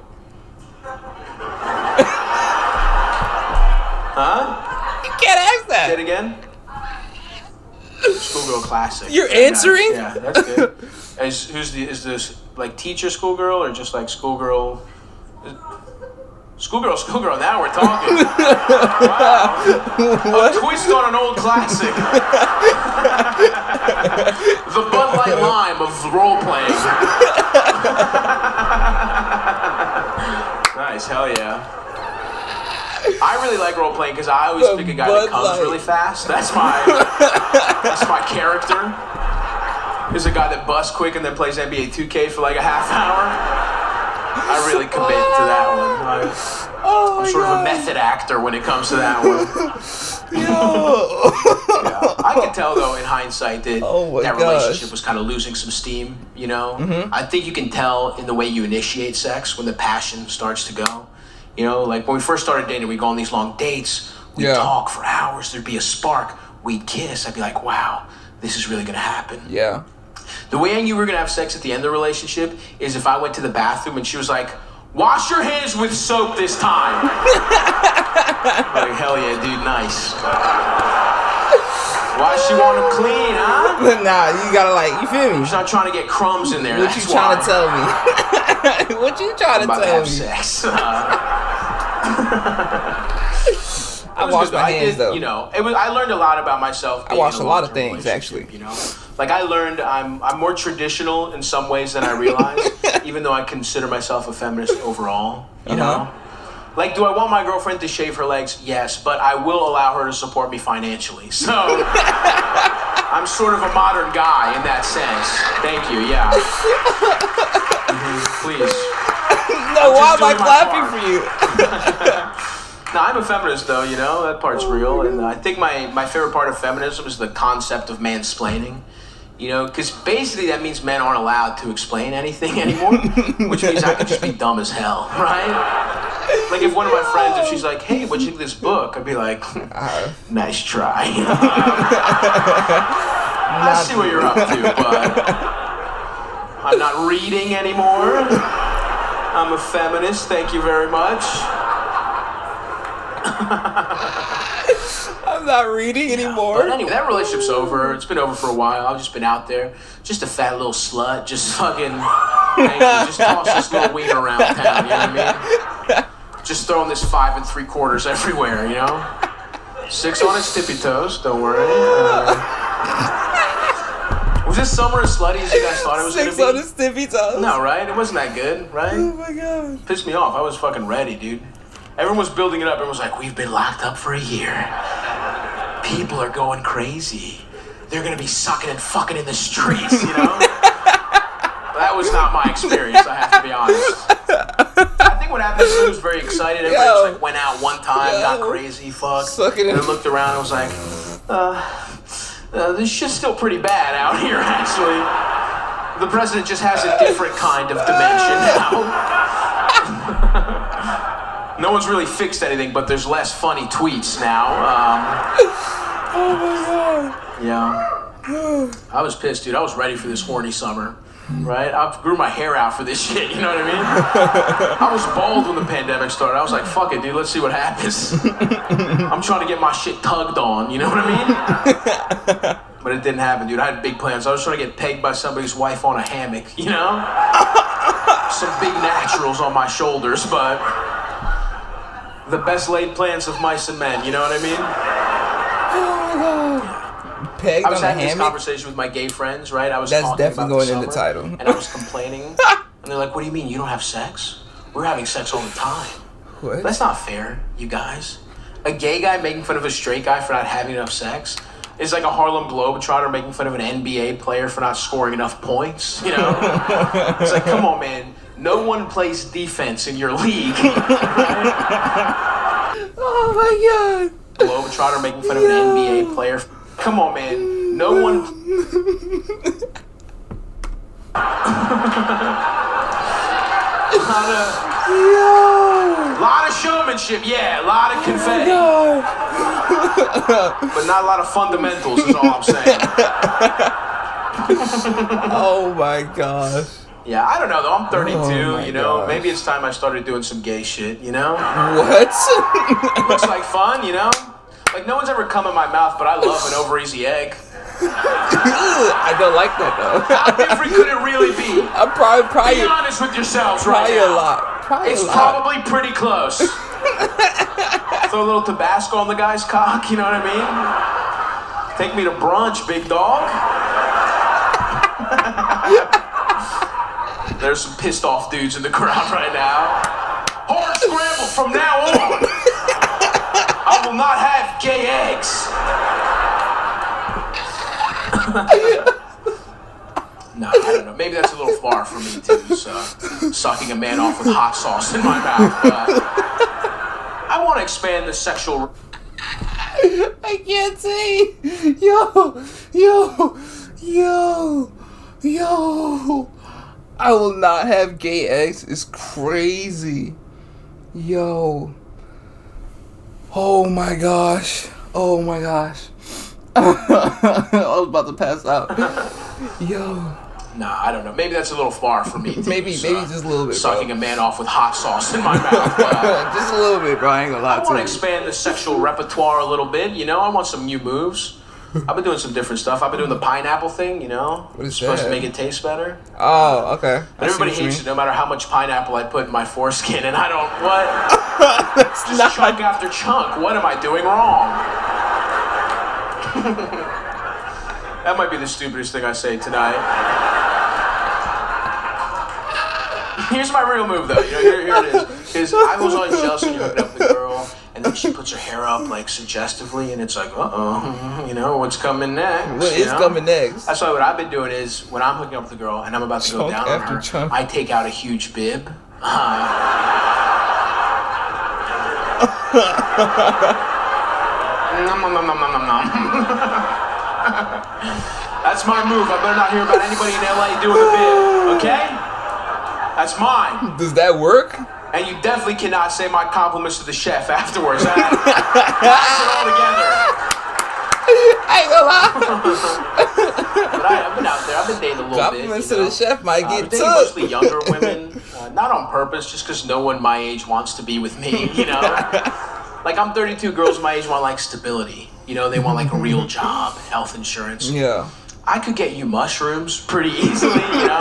Speaker 4: Huh?
Speaker 1: you can't ask
Speaker 4: Say it
Speaker 1: that.
Speaker 4: again? Schoolgirl classic.
Speaker 1: You're
Speaker 4: Very
Speaker 1: answering?
Speaker 4: Nice. Yeah, that's good. Is this like teacher schoolgirl or just like schoolgirl? Schoolgirl, now we're talking. Wow. A twist on an old classic. The Bud Light Lime of role playing. Nice, hell yeah. I really like role playing because I always pick a guy that comes really fast. That's my character. There's a guy that busts quick and then plays NBA 2K for like a half hour. I really commit to that one. I'm sort of a method actor when it comes to that one.
Speaker 1: Yo.
Speaker 4: Yeah. I can tell though in hindsight that that relationship was kind of losing some steam, you know?
Speaker 1: Mm-hmm.
Speaker 4: I think you can tell in the way you initiate sex when the passion starts to go. You know, like when we first started dating, we'd go on these long dates, we'd talk for hours, there'd be a spark, we'd kiss, I'd be like, wow, this is really gonna happen.
Speaker 1: Yeah.
Speaker 4: The way I knew we were gonna have sex at the end of the relationship is if I went to the bathroom and she was like, Wash your hands with soap this time. Like, hell yeah, dude, nice. Why she want them clean, huh?
Speaker 1: Nah, you gotta like, you feel me?
Speaker 4: She's not trying to get crumbs in there.
Speaker 1: What
Speaker 4: That's
Speaker 1: you trying
Speaker 4: why.
Speaker 1: to tell me? What you trying
Speaker 4: I'm
Speaker 1: to
Speaker 4: about to
Speaker 1: tell
Speaker 4: have
Speaker 1: me?
Speaker 4: sex.
Speaker 1: I washed my hands though.
Speaker 4: You know, I learned a lot about myself.
Speaker 1: I watched a lot of
Speaker 4: long-term
Speaker 1: things,
Speaker 4: relationship,
Speaker 1: actually.
Speaker 4: You know, like I learned I'm more traditional in some ways than I realized. Even though I consider myself a feminist overall. You know, like, do I want my girlfriend to shave her legs? Yes, but I will allow her to support me financially. So I'm sort of a modern guy in that sense. Thank you. Yeah. Please.
Speaker 1: No, why am I
Speaker 4: doing my
Speaker 1: clapping
Speaker 4: part.
Speaker 1: for you?
Speaker 4: No, I'm a feminist, though, you know, that part's real. And I think my favorite part of feminism is the concept of mansplaining. You know, because basically that means men aren't allowed to explain anything anymore, which means I could just be dumb as hell, right? Like if one of my friends, if she's like, hey, what'd you think of this book? I'd be like, nice try. I see what you're up to, but I'm not reading anymore. I'm a feminist, thank you very much.
Speaker 1: I'm not reading anymore.
Speaker 4: But anyway, that relationship's over. It's been over for a while. I've just been out there, just a fat little slut, just fucking, just toss this little wiener around town, you know what I mean? Just throwing this 5 3/4 everywhere, you know? 6 on its tippy toes, don't worry. Was this summer as slutty as you guys thought it was going to
Speaker 1: 6
Speaker 4: be?
Speaker 1: on his tippy toes.
Speaker 4: No, right? It wasn't that good, right?
Speaker 1: Oh my god.
Speaker 4: Pissed me off. I was fucking ready, dude. Everyone was building it up. Everyone was like, we've been locked up for a year. People are going crazy. They're going to be sucking and fucking in the streets, you know? That was not my experience, I have to be honest. I think what happened is I was very excited. Everybody just like went out one time, got crazy, fucked.
Speaker 1: Sucking
Speaker 4: And
Speaker 1: in.
Speaker 4: I looked around and was like, this shit's still pretty bad out here, actually. The president just has a different kind of dimension now. No one's really fixed anything, but there's less funny tweets now.
Speaker 1: Oh my god.
Speaker 4: Yeah. I was pissed, dude. I was ready for this horny summer. Right? I grew my hair out for this shit, you know what I mean? I was bald when the pandemic started. I was like, fuck it, dude, let's see what happens. I'm trying to get my shit tugged on, you know what I mean? But it didn't happen, dude. I had big plans. I was trying to get pegged by somebody's wife on a hammock, you know? Some big naturals on my shoulders, but the best laid plans of mice and men, you know what I mean?
Speaker 1: Oh my god. Pegged
Speaker 4: I was
Speaker 1: on a
Speaker 4: having this
Speaker 1: hammock?
Speaker 4: conversation with my gay friends, right? I was
Speaker 1: That's
Speaker 4: talking
Speaker 1: definitely
Speaker 4: about
Speaker 1: going in the
Speaker 4: summer,
Speaker 1: title.
Speaker 4: And I was complaining. And they're like, what do you mean, you don't have sex? We're having sex all the time.
Speaker 1: What?
Speaker 4: That's not fair, you guys. A gay guy making fun of a straight guy for not having enough sex is like a Harlem Globetrotter making fun of an NBA player for not scoring enough points, you know? It's like, come on, man. No one plays defense in your league. Right?
Speaker 1: Oh my god.
Speaker 4: Globetrotter making fun of an NBA player. Come on, man. No one. Lot of showmanship, yeah. A lot of confetti. But not a lot of fundamentals is all I'm saying.
Speaker 1: Oh my gosh.
Speaker 4: Yeah, I don't know though. I'm 32,
Speaker 1: Oh my
Speaker 4: you know.
Speaker 1: gosh.
Speaker 4: Maybe it's time I started doing some gay shit, you know?
Speaker 1: What?
Speaker 4: Looks like fun, you know? Like, no one's ever come in my mouth, but I love an over easy egg.
Speaker 1: I don't like that though.
Speaker 4: How different could it really be?
Speaker 1: I'm probably
Speaker 4: Be honest with yourselves right
Speaker 1: probably a
Speaker 4: now.
Speaker 1: lot. Probably
Speaker 4: It's
Speaker 1: a lot.
Speaker 4: probably pretty close. Throw a little Tabasco on the guy's cock, you know what I mean? Take me to brunch, big dog. There's some pissed off dudes in the crowd right now. Hard scramble from now on. I will not have gay eggs. No, I don't know. Maybe that's a little far for me too. So, sucking a man off with hot sauce in my mouth. But I want to expand the sexual.
Speaker 1: I can't see. Yo. I will not have gay eggs. It's crazy. Yo. Oh my gosh. I was about to pass out. Yo.
Speaker 4: Nah, I don't know. Maybe that's a little far for me.
Speaker 1: Maybe just a little bit.
Speaker 4: Sucking
Speaker 1: bro.
Speaker 4: a man off with hot sauce in my mouth.
Speaker 1: Just a little bit, bro. I ain't gonna lie
Speaker 4: I
Speaker 1: to
Speaker 4: want to
Speaker 1: you.
Speaker 4: expand the sexual repertoire a little bit. You know, I want some new moves. I've been doing some different stuff. I've been doing the pineapple thing. You know,
Speaker 1: What is
Speaker 4: supposed
Speaker 1: that?
Speaker 4: to make it taste better.
Speaker 1: Oh, okay.
Speaker 4: But everybody hates it, no matter how much pineapple I put in my foreskin, and I don't. What?
Speaker 1: That's
Speaker 4: Just
Speaker 1: not.
Speaker 4: chunk after chunk. What am I doing wrong? That might be the stupidest thing I say tonight. Here's my real move, though. You know, here it is. Because I was always jealous when you hooked up with a girl, and then she puts her hair up like suggestively, and it's like, you know, what's coming next?
Speaker 1: What is coming next?
Speaker 4: That's why what I've been doing is when I'm hooking up with a girl and I'm about to go
Speaker 1: Chunk
Speaker 4: down on
Speaker 1: after
Speaker 4: her,
Speaker 1: chunk.
Speaker 4: I take out a huge bib. Nom, nom, nom, nom, nom, nom, nom. That's my move. I better not hear about anybody in LA doing a bib, okay? That's mine.
Speaker 1: Does that work?
Speaker 4: And you definitely cannot say my compliments to the chef afterwards. That's it all together.
Speaker 1: I ain't gonna lie.
Speaker 4: But I've been out there. I've been dating a little
Speaker 1: Compliments
Speaker 4: bit.
Speaker 1: to the chef might
Speaker 4: I'm
Speaker 1: get
Speaker 4: dating
Speaker 1: took.
Speaker 4: mostly younger women, not on purpose, just because no one my age wants to be with me, you know? Like, I'm 32, girls my age want, like, stability. You know, they want, like, a real job, health insurance.
Speaker 1: Yeah.
Speaker 4: I could get you mushrooms pretty easily, you know?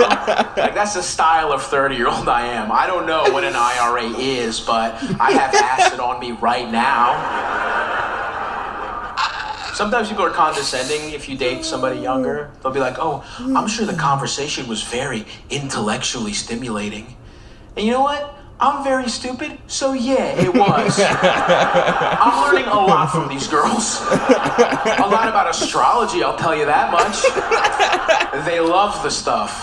Speaker 4: Like, that's the style of 30-year-old I am. I don't know what an IRA is, but I have acid on me right now. Sometimes people are condescending if you date somebody younger. They'll be like, oh, I'm sure the conversation was very intellectually stimulating. And you know what? I'm very stupid, so yeah, it was. I'm learning a lot from these girls. A lot about astrology, I'll tell you that much. They love the stuff.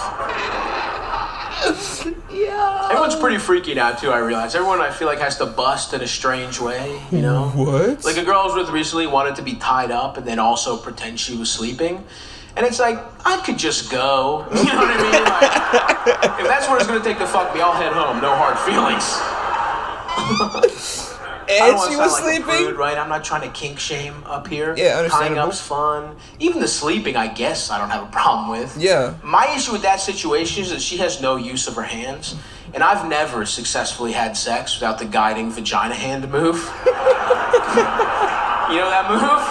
Speaker 1: Yeah.
Speaker 4: Everyone's pretty freaky now, too, I realize. Everyone, I feel like, has to bust in a strange way, you know?
Speaker 1: What?
Speaker 4: Like, a girl I was with recently wanted to be tied up and then also pretend she was sleeping. And it's like, I could just go. You know what I mean? Like, if that's what it's going to take to fuck me, I'll head home. No hard feelings. I don't
Speaker 1: And
Speaker 4: wanna
Speaker 1: she
Speaker 4: sound
Speaker 1: was
Speaker 4: like a
Speaker 1: sleeping?
Speaker 4: prude, right? I'm not trying to kink shame up here.
Speaker 1: Yeah,
Speaker 4: Tying
Speaker 1: understandable.
Speaker 4: up's fun. Even the sleeping, I guess, I don't have a problem with.
Speaker 1: Yeah.
Speaker 4: My issue with that situation is that she has no use of her hands, and I've never successfully had sex without the guiding vagina hand move. You know that move?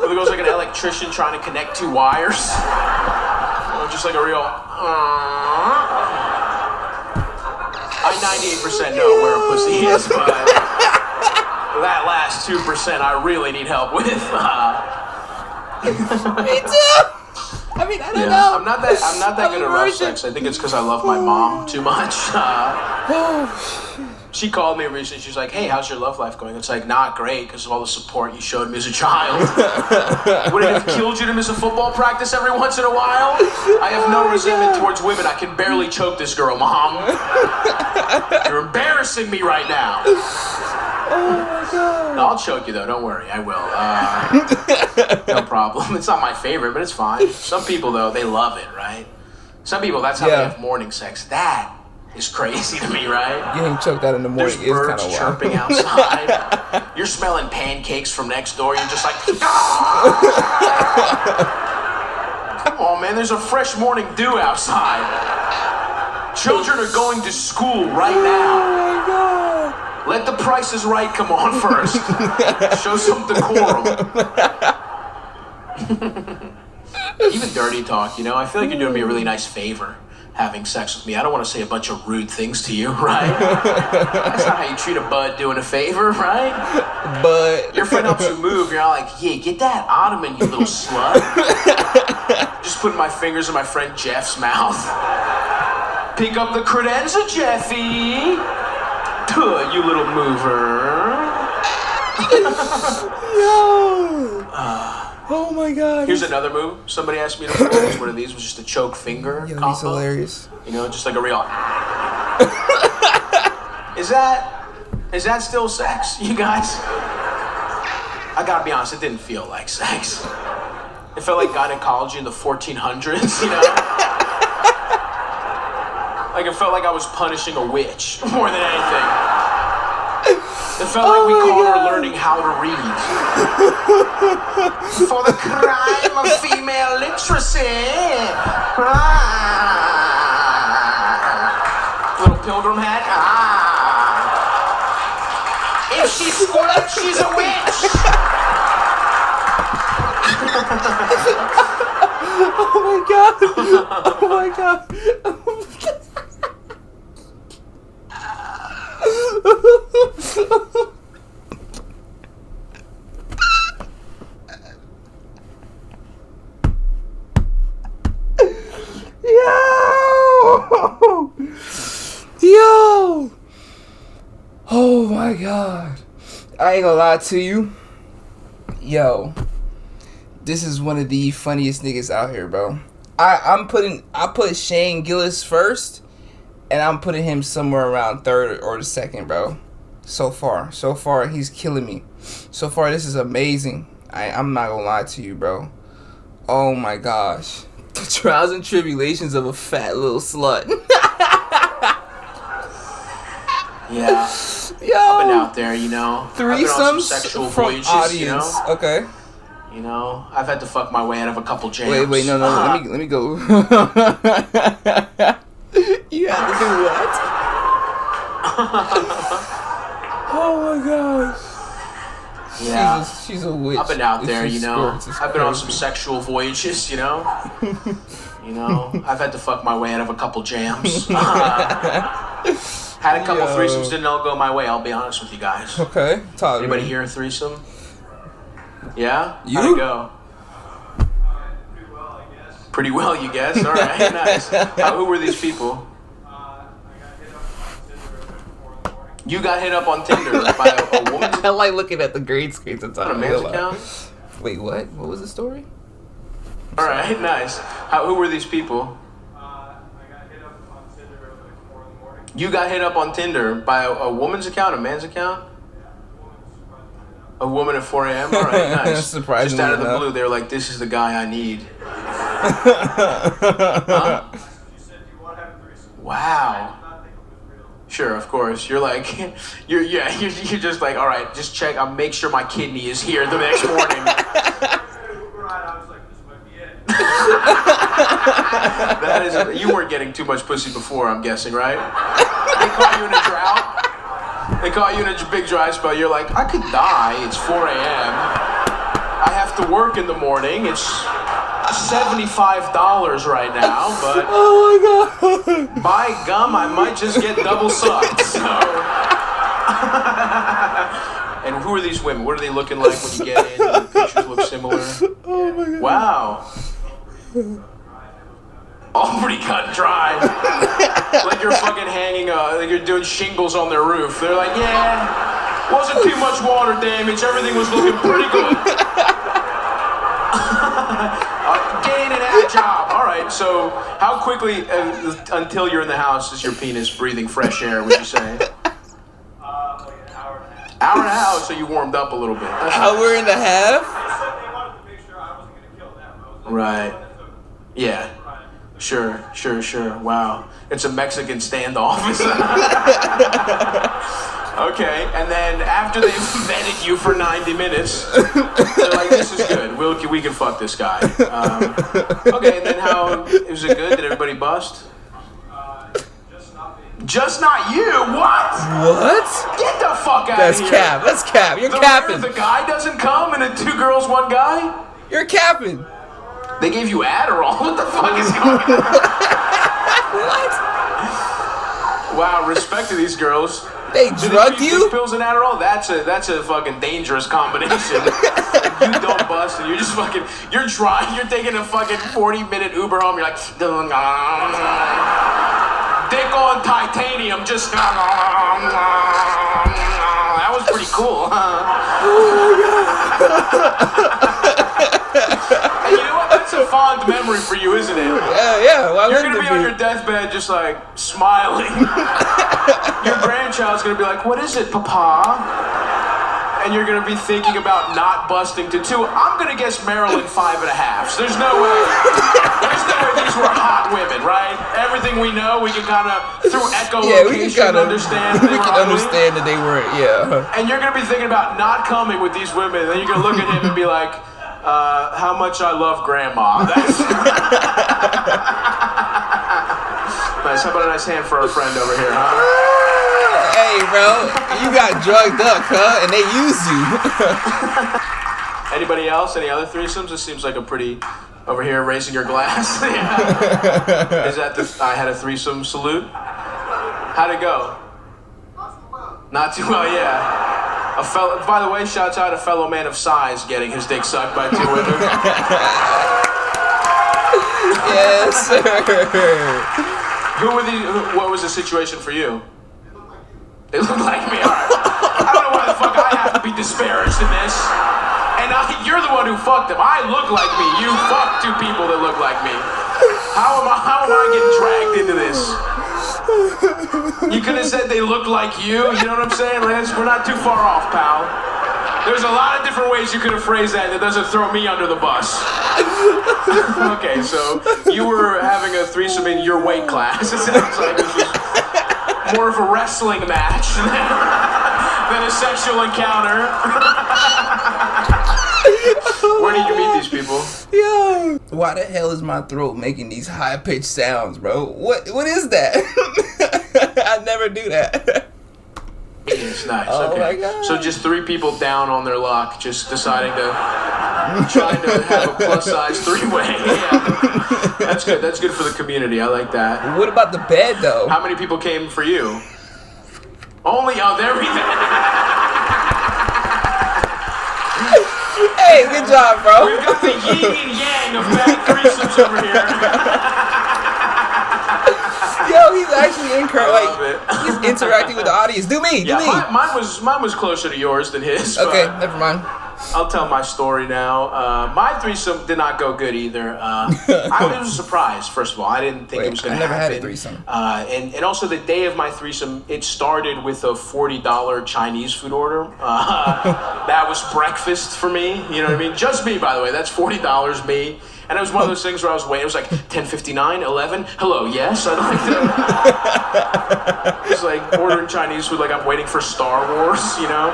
Speaker 4: Where it goes like an electrician trying to connect two wires. Or just like a real... I 98% know where a pussy is, but that last 2% I really need help with.
Speaker 1: Me too. I mean, I don't know.
Speaker 4: I'm not that good at rough
Speaker 1: virgin.
Speaker 4: sex. I think it's because I love my mom too much. She called me recently. She's like, hey, how's your love life going? It's like, not great because of all the support you showed me as a child. Would it have killed you to miss a football practice every once in a while? I have no resentment towards women. I can barely choke this girl, Mom. You're embarrassing me right now.
Speaker 1: Oh my god.
Speaker 4: No, I'll choke you though. Don't worry, I will. No problem. It's not my favorite, but it's fine. Some people though, they love it, right? Some people, that's how they have morning sex. That is crazy to me, right?
Speaker 1: Getting choked out in the morning
Speaker 4: There's
Speaker 1: is kind
Speaker 4: birds
Speaker 1: of wild.
Speaker 4: chirping outside. You're smelling pancakes from next door. You're just like, come on, man. There's a fresh morning dew outside. Children are going to school right now.
Speaker 1: Oh my god.
Speaker 4: Let the Price is Right come on first. Show some decorum. Even dirty talk, you know? I feel like you're doing me a really nice favor having sex with me. I don't want to say a bunch of rude things to you, right? That's not how you treat a bud doing a favor, right?
Speaker 1: But
Speaker 4: Your friend helps you move, you're all like, yeah, get that ottoman, you little slut. Just putting my fingers in my friend Jeff's mouth. Pick up the credenza, Jeffy. Duh, you little mover.
Speaker 1: yo. Oh my god.
Speaker 4: Here's another move. Somebody asked me to perform one of these. Was just a choke finger
Speaker 1: Yo,
Speaker 4: combo.
Speaker 1: he's hilarious.
Speaker 4: You know, just like a real. Is that still sex, you guys? I gotta be honest. It didn't feel like sex. It felt like gynecology in the 1400s. You know. Like it felt like I was punishing a witch more than anything. It felt like we caught her learning how to read. For the crime of female literacy. Little pilgrim hat. If she squirts, she's a witch.
Speaker 1: Oh my god! Oh my god! Oh my god! Yo! Oh my god. I ain't gonna lie to you. Yo. This is one of the funniest niggas out here, bro. I put Shane Gillis first, and I'm putting him somewhere around third or the second, bro. So far, he's killing me. So far, this is amazing. I'm not gonna lie to you, bro. Oh my gosh. The trials and tribulations of a fat little slut.
Speaker 4: Yeah.
Speaker 1: Yo.
Speaker 4: I've been out there, you know.
Speaker 1: Threesomes
Speaker 4: sexual
Speaker 1: from
Speaker 4: voyages,
Speaker 1: audience.
Speaker 4: you know?
Speaker 1: Okay.
Speaker 4: You know, I've had to fuck my way out of a couple jams.
Speaker 1: Wait, no. Let me go. You had to do what? Oh my gosh.
Speaker 4: Yeah.
Speaker 1: She's a witch.
Speaker 4: I've been out there,
Speaker 1: She
Speaker 4: you know.
Speaker 1: squirts. It's
Speaker 4: I've been on
Speaker 1: crazy.
Speaker 4: some sexual voyages, you know. You know, I've had to fuck my way out of a couple jams. Had a couple
Speaker 1: Yo.
Speaker 4: threesomes, didn't all go my way. I'll be honest with you guys.
Speaker 1: Okay, talk to
Speaker 4: Anybody
Speaker 1: me.
Speaker 4: here a threesome? Yeah?
Speaker 1: You?
Speaker 4: How'd it go? Pretty well, you guess. All right, nice. Who were these people? You got hit up on Tinder by a woman?
Speaker 1: I like looking at the green screen sometimes.
Speaker 4: On a man's account?
Speaker 1: Wait, what? What was the story?
Speaker 4: All right, nice. Who were these people? You got hit up on Tinder by a woman's account, a man's account? A woman at 4 a.m.? All right, nice.
Speaker 1: Surprisingly
Speaker 4: Just out of the
Speaker 1: enough.
Speaker 4: blue, they're like, this is the guy I need. Huh? Wow. Sure, of course. You're like, you're just like, all right, just check. I'll make sure my kidney is here the next morning. That is, you weren't getting too much pussy before, I'm guessing, right? They caught you in a drought. They caught you in a big dry spell. You're like, I could die. It's 4 a.m. I have to work in the morning. It's $75 right now, but
Speaker 1: Oh my god!
Speaker 4: by gum, I might just get double sucked. So. And who are these women? What are they looking like when you get in? Do the pictures look similar?
Speaker 1: Oh my god!
Speaker 4: Wow. All pretty cut and dry. Like you're fucking hanging, like you're doing shingles on their roof. They're like, yeah, wasn't too much water damage. Everything was looking pretty good. Gain and add job. All right, so how quickly until you're in the house is your penis breathing fresh air, would you say?
Speaker 3: Like an hour and a half.
Speaker 4: Hour and a half, so you warmed up a little bit. That's
Speaker 1: Hour and a half?
Speaker 3: They said they wanted to make sure I wasn't going to kill them. I was like,
Speaker 4: Right.
Speaker 3: that's okay.
Speaker 4: Yeah. Sure. Wow. It's a Mexican standoff. Okay, and then after they've vetted you for 90 minutes, they're like, this is good. We can fuck this guy. Okay, and then was it good? Did everybody bust?
Speaker 3: Just not me.
Speaker 4: Just not you? What?
Speaker 1: What?
Speaker 4: Get the fuck out
Speaker 1: That's
Speaker 4: of here.
Speaker 1: cap. That's cap. You're
Speaker 4: The
Speaker 1: capping.
Speaker 4: The guy doesn't come and 2 girls, 1 guy?
Speaker 1: You're capping.
Speaker 4: They gave you Adderall. What the fuck is going on?
Speaker 1: What?
Speaker 4: Wow, respect to these girls.
Speaker 1: They
Speaker 4: Do they
Speaker 1: drugged
Speaker 4: give
Speaker 1: you?
Speaker 4: pills and Adderall? That's a fucking dangerous combination. You don't bust and you're just fucking, you're taking a fucking 40-minute Uber home. You're like, dick on titanium, just. That was pretty cool, huh? And you know what? That's a fond memory for you, isn't it?
Speaker 1: Yeah. Why
Speaker 4: You're
Speaker 1: wouldn't
Speaker 4: gonna be
Speaker 1: it
Speaker 4: on your deathbed just like smiling. Your grandchild's gonna be like, what is it, Papa? and you're gonna be thinking about not busting to 2. I'm gonna guess Maryland 5.5. There's no way. There's no way these were hot women, right? Everything we know, we can kind of through echolocation understand.
Speaker 1: We can understand that they were, yeah.
Speaker 4: And you're gonna be thinking about not coming with these women, and then you're gonna look at him and be like, how much I love grandma. That's nice. How about a nice hand for our friend over here, huh?
Speaker 1: Hey, bro, you got drugged up, huh? And they used you.
Speaker 4: Anybody else? Any other threesomes? This seems like a pretty... Over here, raising your glass. Yeah. Is that I had a threesome salute? How'd it go? Not too well, yeah. A fellow. By the way, shouts out a fellow man of size getting his dick sucked by 2 women.
Speaker 1: Yes, sir.
Speaker 4: Who were the? What was the situation for you? It looked like me. All right. I don't know why the fuck I have to be disparaged in this. And you're the one who fucked them. I look like me. You fucked 2 people that look like me. How am I getting dragged into this? You could have said they look like you. You know what I'm saying, Lance? We're not too far off, pal. There's a lot of different ways you could have phrased that doesn't throw me under the bus. Okay, so you were having a threesome in your weight class. It sounds like this was more of a wrestling match than a sexual encounter. Where did you meet these people?
Speaker 1: Yo, why the hell is my throat making these high-pitched sounds, bro? What is that? I never do that.
Speaker 4: It's nice.
Speaker 1: Oh
Speaker 4: okay.
Speaker 1: My God.
Speaker 4: So just 3 people down on their luck, just deciding to trying to have a plus-size 3-way. Yeah. That's good. That's good for the community. I like that.
Speaker 1: What about the bed, though?
Speaker 4: How many people came for you? Only there we go.
Speaker 1: Hey, good job, bro.
Speaker 4: We've got the yin and yang of bad threesomes over here.
Speaker 1: Yo, he's actually he's interacting with the audience. Do me.
Speaker 4: Mine was closer to yours than his.
Speaker 1: Okay, never mind.
Speaker 4: I'll tell my story now. My threesome did not go good either. It was a surprise, first of all. I didn't think it was going to happen.
Speaker 1: I never had a threesome.
Speaker 4: And also the day of my threesome, it started with a $40 Chinese food order. That was breakfast for me. You know what I mean? Just me, by the way. That's $40 me. And it was one of those things where I was waiting. It was like 10:59, 11. Hello, yes, I'd like to. It's like ordering Chinese food like I'm waiting for Star Wars, you know?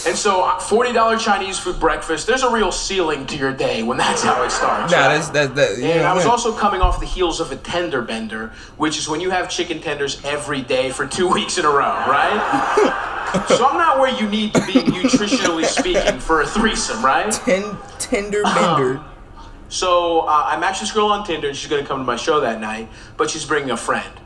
Speaker 4: And so, $40 Chinese food breakfast, there's a real ceiling to your day when that's how it starts.
Speaker 1: Nah,
Speaker 4: right?
Speaker 1: that.
Speaker 4: And I was also coming off the heels of a tender bender, which is when you have chicken tenders every day for 2 weeks in a row, right? So I'm not where you need to be nutritionally speaking for a threesome, right?
Speaker 1: Tender bender.
Speaker 4: So I matched this girl on Tinder, and she's going to come to my show that night, but she's bringing a friend.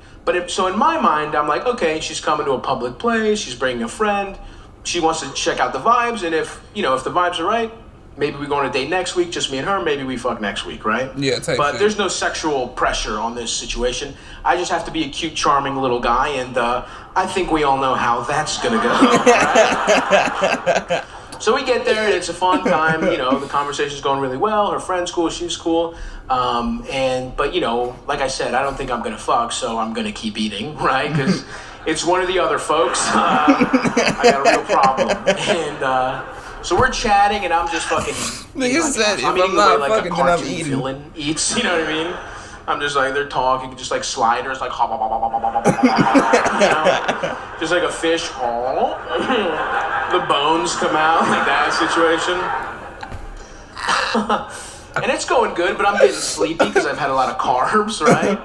Speaker 4: So in my mind, I'm like, okay, she's coming to a public place, she's bringing a friend. She wants to check out the vibes, and if the vibes are right, maybe we go on a date next week, just me and her, maybe we fuck next week, right?
Speaker 1: Yeah,
Speaker 4: but there's no sexual pressure on this situation. I just have to be a cute, charming little guy, and I think we all know how that's gonna go, right? So we get there, and it's a fun time, the conversation's going really well, her friend's cool, she's cool, but like I said, I don't think I'm gonna fuck, so I'm gonna keep eating, right? Because it's one of the other folks. I got a real problem. And so we're chatting, and I'm just fucking...
Speaker 1: Nigga said, if I'm
Speaker 4: eating
Speaker 1: not
Speaker 4: like
Speaker 1: fucking,
Speaker 4: a
Speaker 1: then I'm
Speaker 4: cartoon
Speaker 1: eating.
Speaker 4: villain eats, you know what I mean? I'm just like, they're talking, just like sliders, like... just like a fish. The bones come out, like that situation. And it's going good, but I'm getting sleepy because I've had a lot of carbs, right?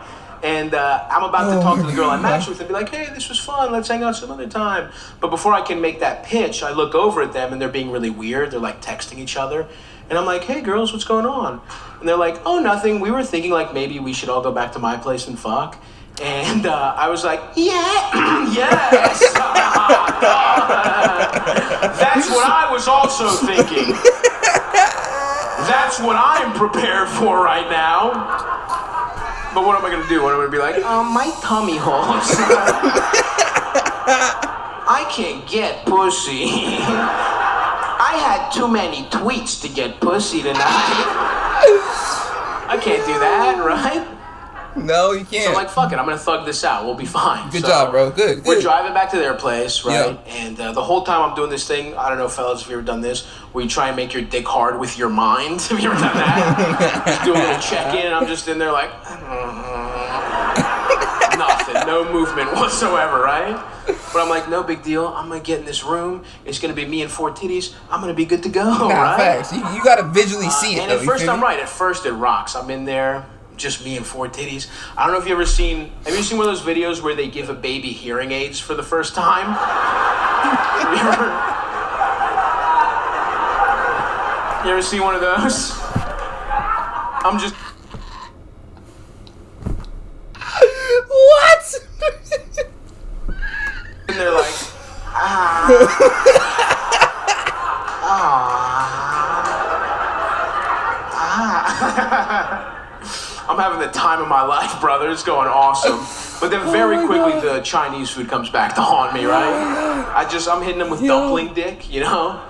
Speaker 4: And I'm about to talk to the girl I matched with and be like, hey, this was fun. Let's hang out some other time. But before I can make that pitch, I look over at them, and they're being really weird. They're, like, texting each other. And I'm like, hey, girls, what's going on? And they're like, oh, nothing. We were thinking, like, maybe we should all go back to my place and fuck. And I was like, yeah, yes. That's what I was also thinking. That's what I'm prepared for right now. But what am I going to do? What am I going to be like? My tummy hurts. I can't get pussy. I had too many tweets to get pussy tonight. I can't do that, right?
Speaker 1: No, you
Speaker 4: So
Speaker 1: can't.
Speaker 4: I'm like, fuck it, I'm gonna thug this out. We'll be fine.
Speaker 1: Good
Speaker 4: So
Speaker 1: job, bro. Good.
Speaker 4: We're driving back to their place, right?
Speaker 1: Yeah.
Speaker 4: And the whole time I'm doing this thing, I don't know, fellas, if you ever done this, where you try and make your dick hard with your mind. Have you ever done that? Just do a little check-in, and I'm just in there like, nothing, no movement whatsoever, right? But I'm like, no big deal. I'm gonna get in this room. It's gonna be me and 4 titties. I'm gonna be good to go, right?
Speaker 1: Facts. You gotta visually see it,
Speaker 4: And
Speaker 1: though.
Speaker 4: at first, I'm right. At first, it rocks. I'm in there, just me and 4 titties. I don't know if you ever seen. Have you seen one of those videos where they give a baby hearing aids for the first time? You ever seen one of those? I'm just.
Speaker 1: What?
Speaker 4: And they're like, I'm having the time of my life, brother. It's going awesome. But then very quickly the Chinese food comes back to haunt me, right? I'm hitting them with dumpling dick, you know?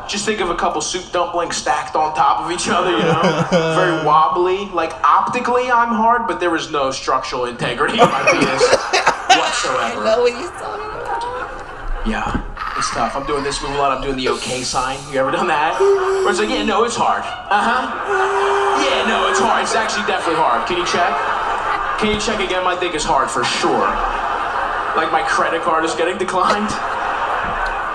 Speaker 4: Just think of a couple soup dumplings stacked on top of each other, you know? Very wobbly. Like, optically, I'm hard, but there is no structural integrity in my penis whatsoever.
Speaker 1: I know what he's talking about.
Speaker 4: Yeah, it's tough. I'm doing this move a lot. I'm doing the okay sign. You ever done that? Where it's like, yeah, no, it's hard. Yeah, no, it's hard. It's actually definitely hard. Can you check? Can you check again? My dick is hard for sure. Like my credit card is getting declined.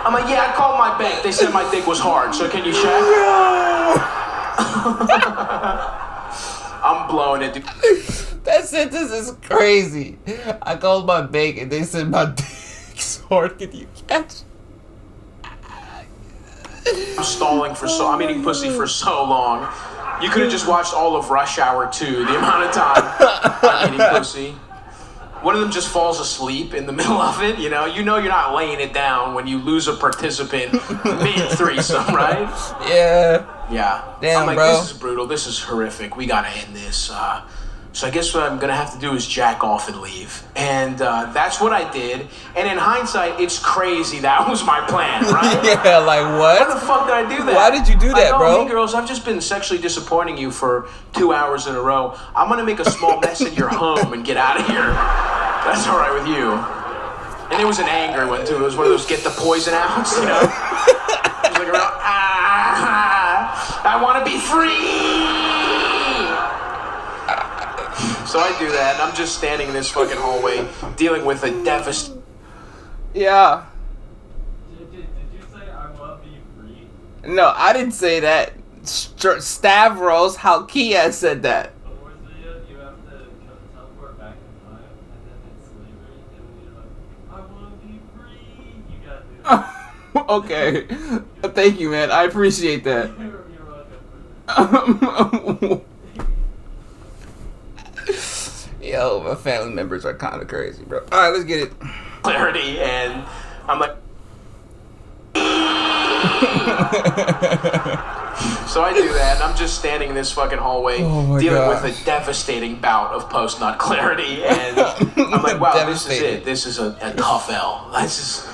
Speaker 4: I'm like, yeah, I called my bank. They said my dick was hard, so can you check? I'm blowing it, dude.
Speaker 1: That sentence is crazy. I called my bank and they said my dick's hard. Can you catch?
Speaker 4: I'm stalling I'm eating pussy for so long. You could have just watched all of Rush Hour 2, the amount of time I'm eating pussy. One of them just falls asleep in the middle of it, you know? You know you're not laying it down when you lose a participant mid-threesome, right?
Speaker 1: Yeah.
Speaker 4: Yeah.
Speaker 1: Damn,
Speaker 4: I'm like,
Speaker 1: bro.
Speaker 4: this is brutal. This is horrific. We gotta end this. So I guess what I'm gonna have to do is jack off and leave. And that's what I did. And in hindsight, it's crazy that was my plan, right?
Speaker 1: Yeah, like
Speaker 4: Why the
Speaker 1: what?
Speaker 4: fuck did I do that?
Speaker 1: Why did you do that,
Speaker 4: like,
Speaker 1: bro?
Speaker 4: Hey girls, I've just been sexually disappointing you for 2 hours in a row. I'm gonna make a small mess in your home and get out of here. That's all right with you. And it was an angry one too. It was one of those get the poison out, you know? It was like around, I want to be free. So I do that, and I'm just standing in this fucking hallway dealing with a devastating.
Speaker 1: Yeah.
Speaker 5: Did you say I want to be free?
Speaker 1: No, I didn't say that. Stravos Halkias said that.
Speaker 5: But where's the you have to teleport back in time, and then it's slavery, and then you're like, I want to be free. You gotta do it.
Speaker 1: Okay. Thank you, man. I appreciate that.
Speaker 5: You're welcome.
Speaker 1: Yo, my family members are kind of crazy, bro. All right, let's get it.
Speaker 4: Clarity, and I'm like. So I do that, and I'm just standing in this fucking hallway dealing with a devastating bout of post-nut clarity, and I'm like, wow, this is it. This is a tough L. This is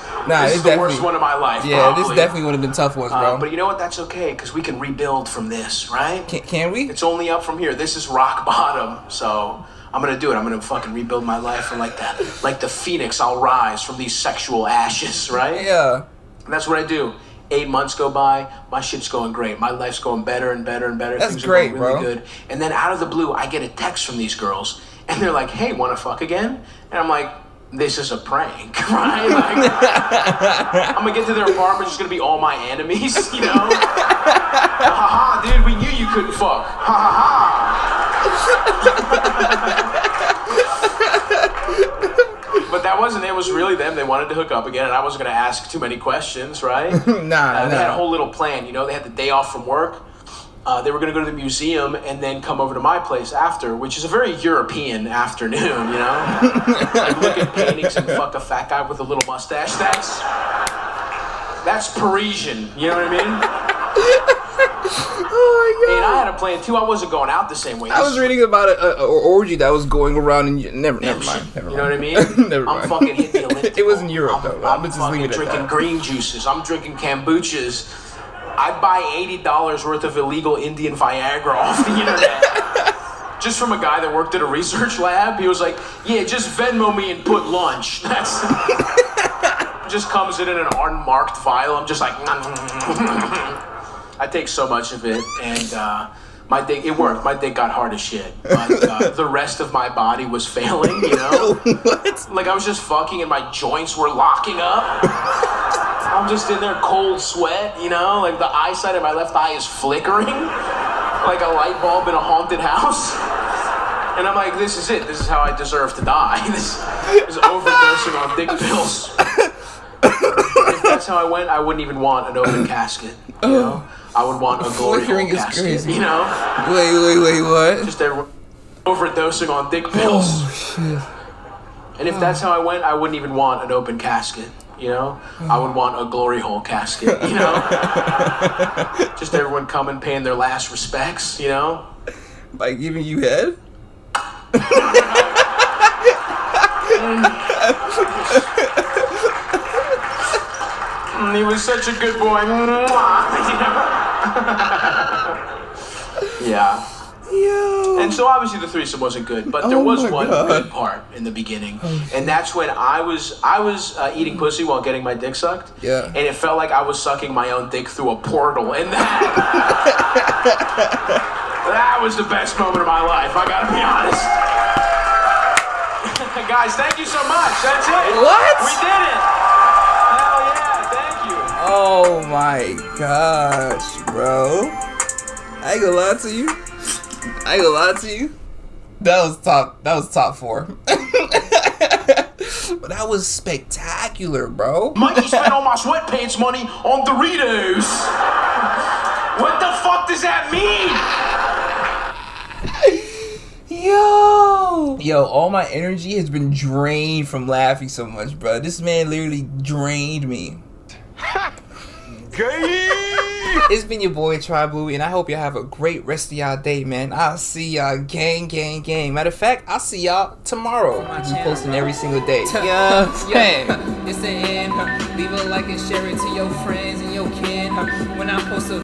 Speaker 4: the worst one of my life,
Speaker 1: Yeah,
Speaker 4: probably.
Speaker 1: this is definitely one of the tough ones, bro.
Speaker 4: But you know what? That's okay, because we can rebuild from this, right?
Speaker 1: Can we?
Speaker 4: It's only up from here. This is rock bottom, so I'm gonna do it. I'm gonna fucking rebuild my life from like that. Like the phoenix, I'll rise from these sexual ashes, right?
Speaker 1: Yeah.
Speaker 4: And that's what I do. 8 months go by, my shit's going great. My life's going better and better and better.
Speaker 1: That's
Speaker 4: Things
Speaker 1: great,
Speaker 4: are going really
Speaker 1: bro.
Speaker 4: good. And then out of the blue, I get a text from these girls, and they're like, "Hey, wanna fuck again?" And I'm like, "This is a prank, right?" Like, I'm gonna get to their apartment, it's gonna be all my enemies, you know? Ha ha, dude, we knew you couldn't fuck. Ha ha ha. But that wasn't it. It was really them. They wanted to hook up again, and I wasn't going to ask too many questions, right?
Speaker 1: Nah.
Speaker 4: They had a whole little plan. You know, they had the day off from work. They were going to go to the museum and then come over to my place after, which is a very European afternoon, you know? Like, look at paintings and fuck a fat guy with a little mustache. That's Parisian. You know what I mean?
Speaker 1: Oh my god.
Speaker 4: And I had a plan too. I wasn't going out the same way.
Speaker 1: I was reading about an orgy that was going around in never mind.
Speaker 4: You know what I mean?
Speaker 1: Never
Speaker 4: I'm
Speaker 1: mind.
Speaker 4: fucking hitting the elliptical.
Speaker 1: It was in Europe though.
Speaker 4: I'm
Speaker 1: just
Speaker 4: fucking
Speaker 1: leave it at
Speaker 4: drinking
Speaker 1: that.
Speaker 4: green juices. I'm drinking kombuchas. I buy $80 worth of illegal Indian Viagra off the internet. just from a guy that worked at a research lab. He was like, yeah, just Venmo me and put lunch. That's just comes in an unmarked vial. I'm just like, I take so much of it, and my dick, it worked. My dick got hard as shit, but the rest of my body was failing, you know?
Speaker 1: What?
Speaker 4: Like I was just fucking and my joints were locking up. I'm just in there cold sweat, you know? Like the eyesight of my left eye is flickering like a light bulb in a haunted house. And I'm like, this is it. This is how I deserve to die. This is overdosing on dick pills. If that's how I went, I wouldn't even want an open casket, you know? I would want a glory hole casket,
Speaker 1: crazy.
Speaker 4: you know?
Speaker 1: Wait, what?
Speaker 4: Just everyone overdosing on dick pills.
Speaker 1: Oh, shit.
Speaker 4: And if that's how I went, I wouldn't even want an open casket, you know? I would want a glory hole casket, you know? Just everyone coming, paying their last respects, you know?
Speaker 1: By giving you head?
Speaker 4: He was such a good boy. Yeah.
Speaker 1: Yo.
Speaker 4: And so obviously the threesome wasn't good, but there
Speaker 1: Oh
Speaker 4: was
Speaker 1: my
Speaker 4: one
Speaker 1: God.
Speaker 4: good part in the beginning, and that's when I was eating pussy while getting my dick sucked.
Speaker 1: Yeah.
Speaker 4: And it felt like I was sucking my own dick through a portal, and that was the best moment of my life. I gotta be honest. Guys, thank you so much. That's it.
Speaker 1: What?
Speaker 4: We did it. Hell yeah! Thank you.
Speaker 1: Oh my gosh, bro. I ain't gonna lie to you. That was top 4. But that was spectacular, bro.
Speaker 4: Mikey spent all my sweatpants money on Doritos. What the fuck does that mean?
Speaker 1: Yo, all my energy has been drained from laughing so much, bro. This man literally drained me. It's been your boy Loui, and I hope y'all have a great rest of y'all day, man. I'll see y'all gang. Matter of fact, I'll see y'all tomorrow. I'm posting every single day. Yeah,
Speaker 2: It's the end. Leave a like and share it to your friends and your kin. When I post a